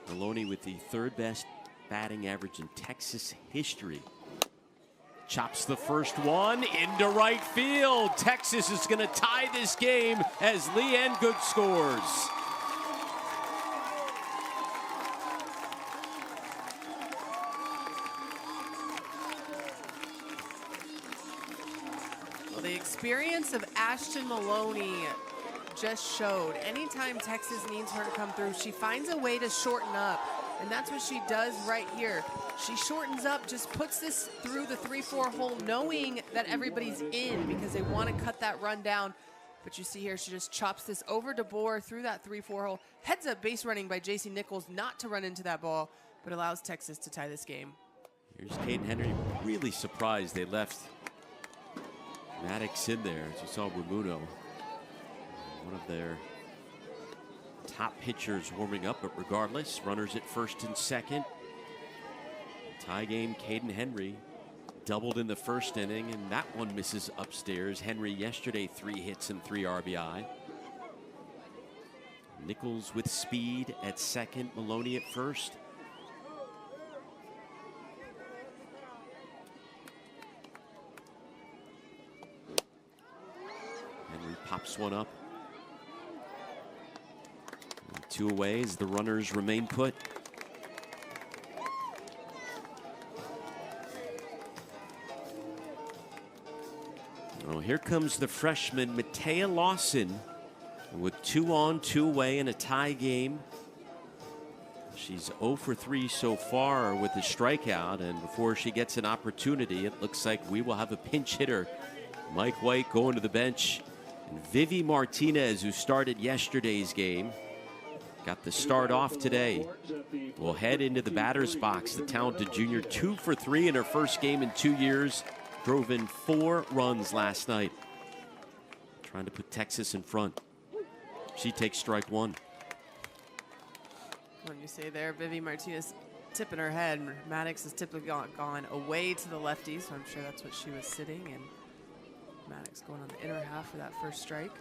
Maloney with the 3rd best batting average in Texas history. Chops the first one into right field. Texas is going to tie this game as Leanne Good scores. Well, the experience of Ashton Maloney just showed. Anytime Texas needs her to come through, she finds a way to shorten up. And that's what she does right here. She shortens up, just puts this through the 3-4 hole, knowing that everybody's in because they want to cut that run down. But you see here, she just chops this over DeBoer through that 3-4 hole. Heads up base running by JC Nichols not to run into that ball, but allows Texas to tie this game. Here's Caden Henry, really surprised they left Maddox in there. As you saw Ramuno, one of their top pitchers warming up, but regardless, runners at 1st and 2nd. Tie game, Caden Henry doubled in the 1st inning, and that one misses upstairs. Henry yesterday 3 hits and 3 RBI. Nichols with speed at 2nd, Maloney at 1st. Henry pops one up. 2 away as the runners remain put. Well, here comes the freshman Matea Lawson with 2 on, 2 away in a tie game. She's 0 for 3 so far with a strikeout, and before she gets an opportunity, it looks like we will have a pinch hitter. Mike White going to the bench, and Vivi Martinez, who started yesterday's game, got the start off today. Will head into the batter's box. The talented junior 2 for 3 in her first game in 2 years. Drove in 4 runs last night. Trying to put Texas in front. She takes strike 1. When you say there, Vivi Martinez tipping her head. Maddox has typically gone away to the lefty, so I'm sure that's what she was sitting. And Maddox going on the inner half for that first strike.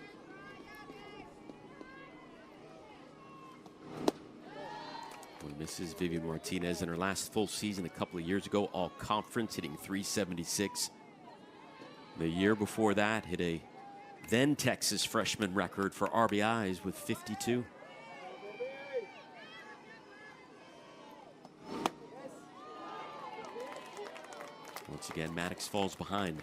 Mrs. Vivi Martinez in her last full season a couple of years ago, all conference, hitting .376. The year before that, hit a then Texas freshman record for RBIs with 52. Once again, Maddox falls behind.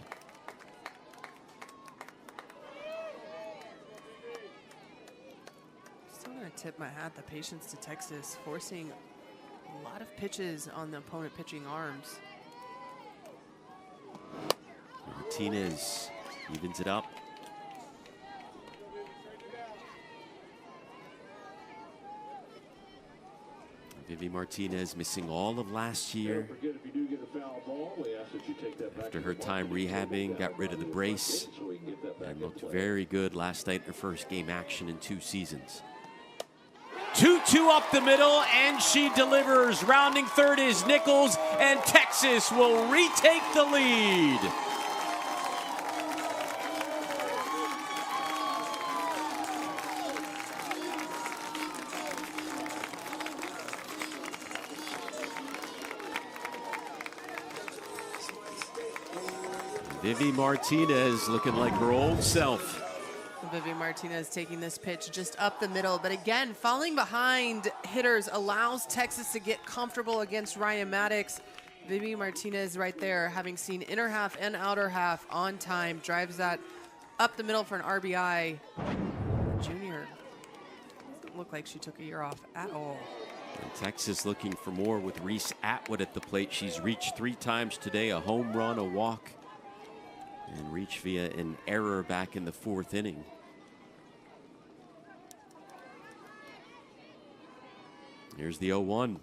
Tip my hat, the patience to Texas, forcing a lot of pitches on the opponent pitching arms. Martinez evens it up. Vivi Martinez missing all of last year. After her time rehabbing, got rid of the brace and looked very good last night in her first game action in 2 seasons. 2-2 up the middle, and she delivers. Rounding 3rd is Nichols, and Texas will retake the lead. Vivi Martinez looking like her old self. Vivi Martinez taking this pitch just up the middle. But again, falling behind hitters allows Texas to get comfortable against Ryan Maddox. Vivi Martinez right there, having seen inner half and outer half on time, drives that up the middle for an RBI. Junior doesn't look like she took a year off at all. And Texas looking for more with Reese Atwood at the plate. She's reached 3 times today, a home run, a walk, and reached via an error back in the 4th inning. Here's the 0-1.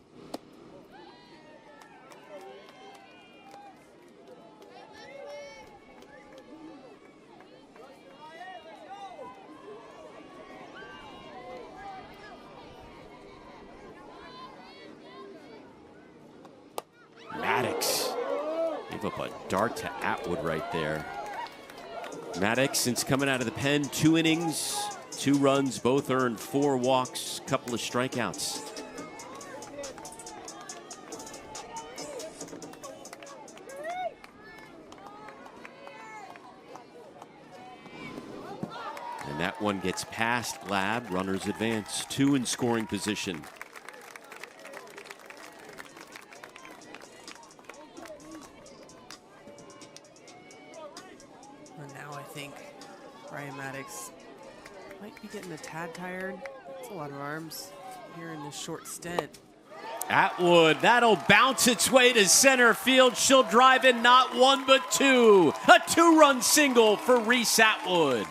Maddox gave up a dart to Atwood right there. Maddox, since coming out of the pen, 2 innings, 2 runs, both earned, 4 walks, couple of strikeouts. And that one gets past Lab. Runners advance, 2 in scoring position. Might be getting a tad tired. That's a lot of arms here in this short stint. Atwood, that'll bounce its way to center field. She'll drive in not 1 but 2. A 2-run single for Reese Atwood.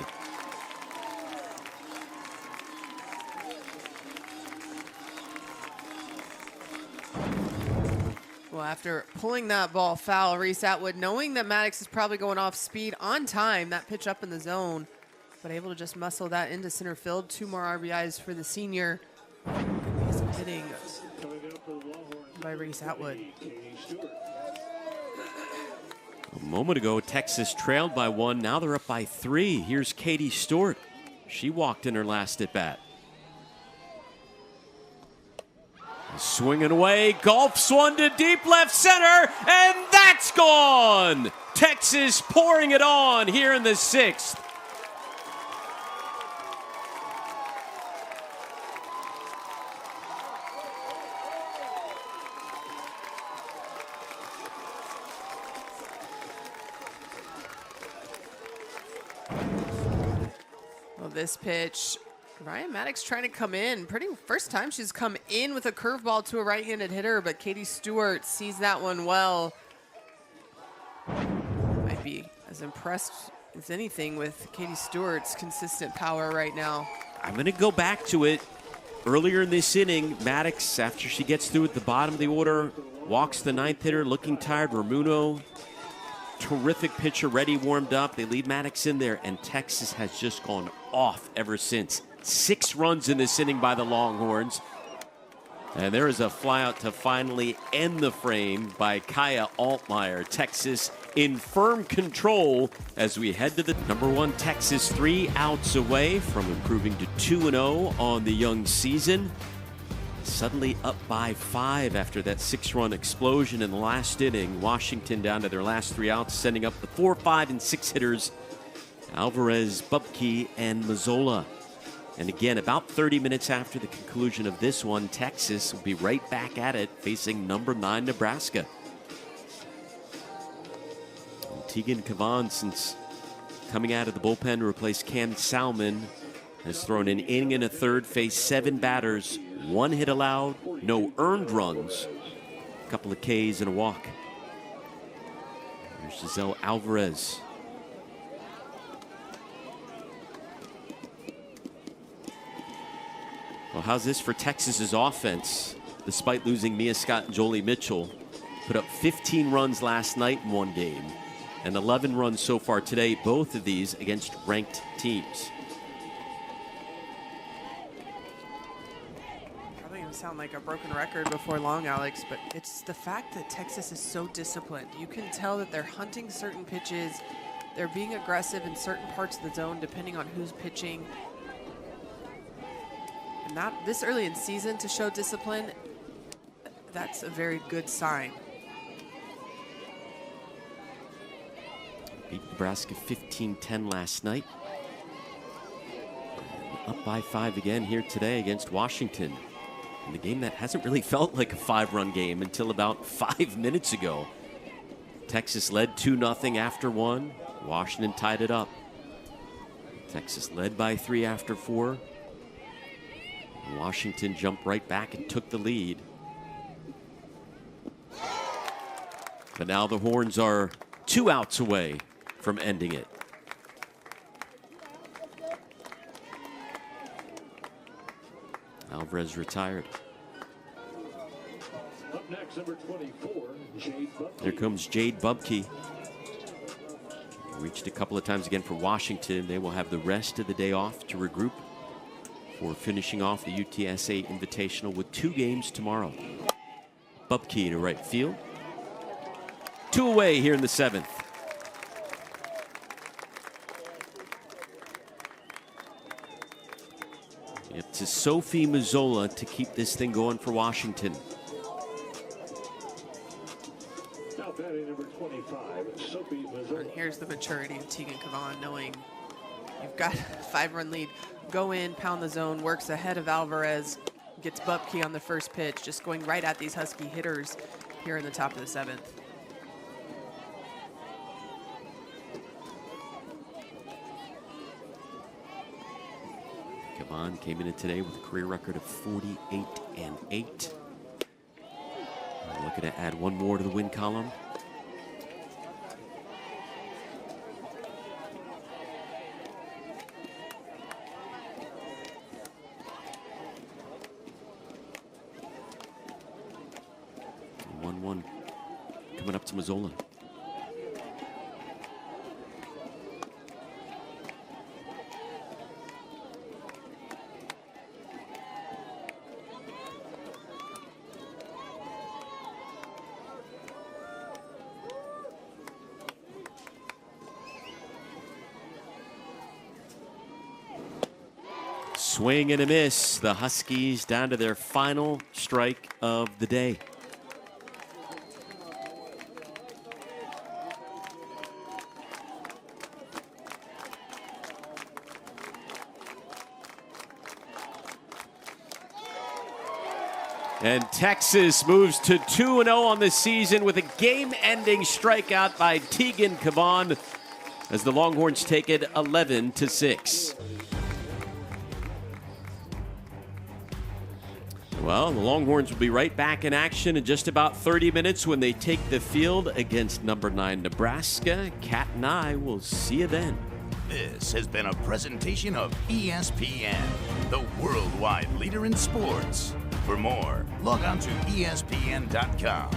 Well, after pulling that ball foul, Reese Atwood, knowing that Maddox is probably going off speed on time, that pitch up in the zone, but able to just muscle that into center field. 2 more RBIs for the senior. Could be some hitting by Reese Atwood. A moment ago, Texas trailed by 1. Now they're up by 3. Here's Katie Stewart. She walked in her last at bat. Swinging away, gulps one to deep left center, and that's gone! Texas pouring it on here in the 6th. Well, this pitch, Ryan Maddox trying to come in. First time she's come in with a curveball to a right-handed hitter, but Katie Stewart sees that one well. Might be as impressed as anything with Katie Stewart's consistent power right now. I'm going to go back to it. Earlier in this inning, Maddox, after she gets through at the bottom of the order, walks the 9th hitter, looking tired. Ramuno, terrific pitcher, ready, warmed up. They leave Maddox in there, and Texas has just gone off ever since. 6 runs in this inning by the Longhorns. And there is a flyout to finally end the frame by Kaya Altmaier. Texas in firm control as we head to the number 1 Texas, 3 outs away from improving to 2-0 on the young season. Suddenly up by 5 after that 6-run explosion in the last inning. Washington down to their last 3 outs, sending up the 4, 5, and 6 hitters. Alvarez, Bubke, and Mazzola. And again, about 30 minutes after the conclusion of this one, Texas will be right back at it, facing number 9 Nebraska. And Tegan Cavan, since coming out of the bullpen to replace Cam Salmon, has thrown an inning and a third, faced 7 batters, 1 hit allowed, no earned runs, a couple of Ks and a walk. There's Giselle Alvarez. Well, how's this for Texas's offense? Despite losing Mia Scott and Jolie Mitchell, put up 15 runs last night in 1 game and 11 runs so far today, both of these against ranked teams. Probably going to sound like a broken record before long, Alex, but it's the fact that Texas is so disciplined. You can tell that they're hunting certain pitches. They're being aggressive in certain parts of the zone depending on who's pitching. Not this early in season to show discipline, that's a very good sign. Beat Nebraska 15-10 last night. Up by 5 again here today against Washington. In the game that hasn't really felt like a 5-run game until about 5 minutes ago. Texas led 2-0 after 1. Washington tied it up. Texas led by 3 after 4. Washington jumped right back and took the lead. But now the Horns are 2 outs away from ending it. Alvarez retired. Up next, number 24, Jade Bubke. Here comes Jade Bubke. Reached a couple of times again for Washington. They will have the rest of the day off to regroup for finishing off the UTSA Invitational with 2 games tomorrow. Bubke to right field. 2 away here in the 7th. Up to Sophie Mazzola to keep this thing going for Washington. Now batting number 25, Sophie Mazzola. And here's the maturity of Tegan Cavan, knowing you've got a 5-run lead. Go in, pound the zone, works ahead of Alvarez, gets Bubke on the first pitch, just going right at these Husky hitters here in the top of the 7th. Cavan came in today with a career record of 48-8. Looking to add 1 more to the win column. Coming up to Mazzola. Swing and a miss. The Huskies down to their final strike of the day. And Texas moves to 2-0 on the season with a game-ending strikeout by Tegan Cavan as the Longhorns take it 11-6. Well, the Longhorns will be right back in action in just about 30 minutes when they take the field against number 9 Nebraska. Cat and I will see you then. This has been a presentation of ESPN, the worldwide leader in sports. For more, log on to ESPN.com.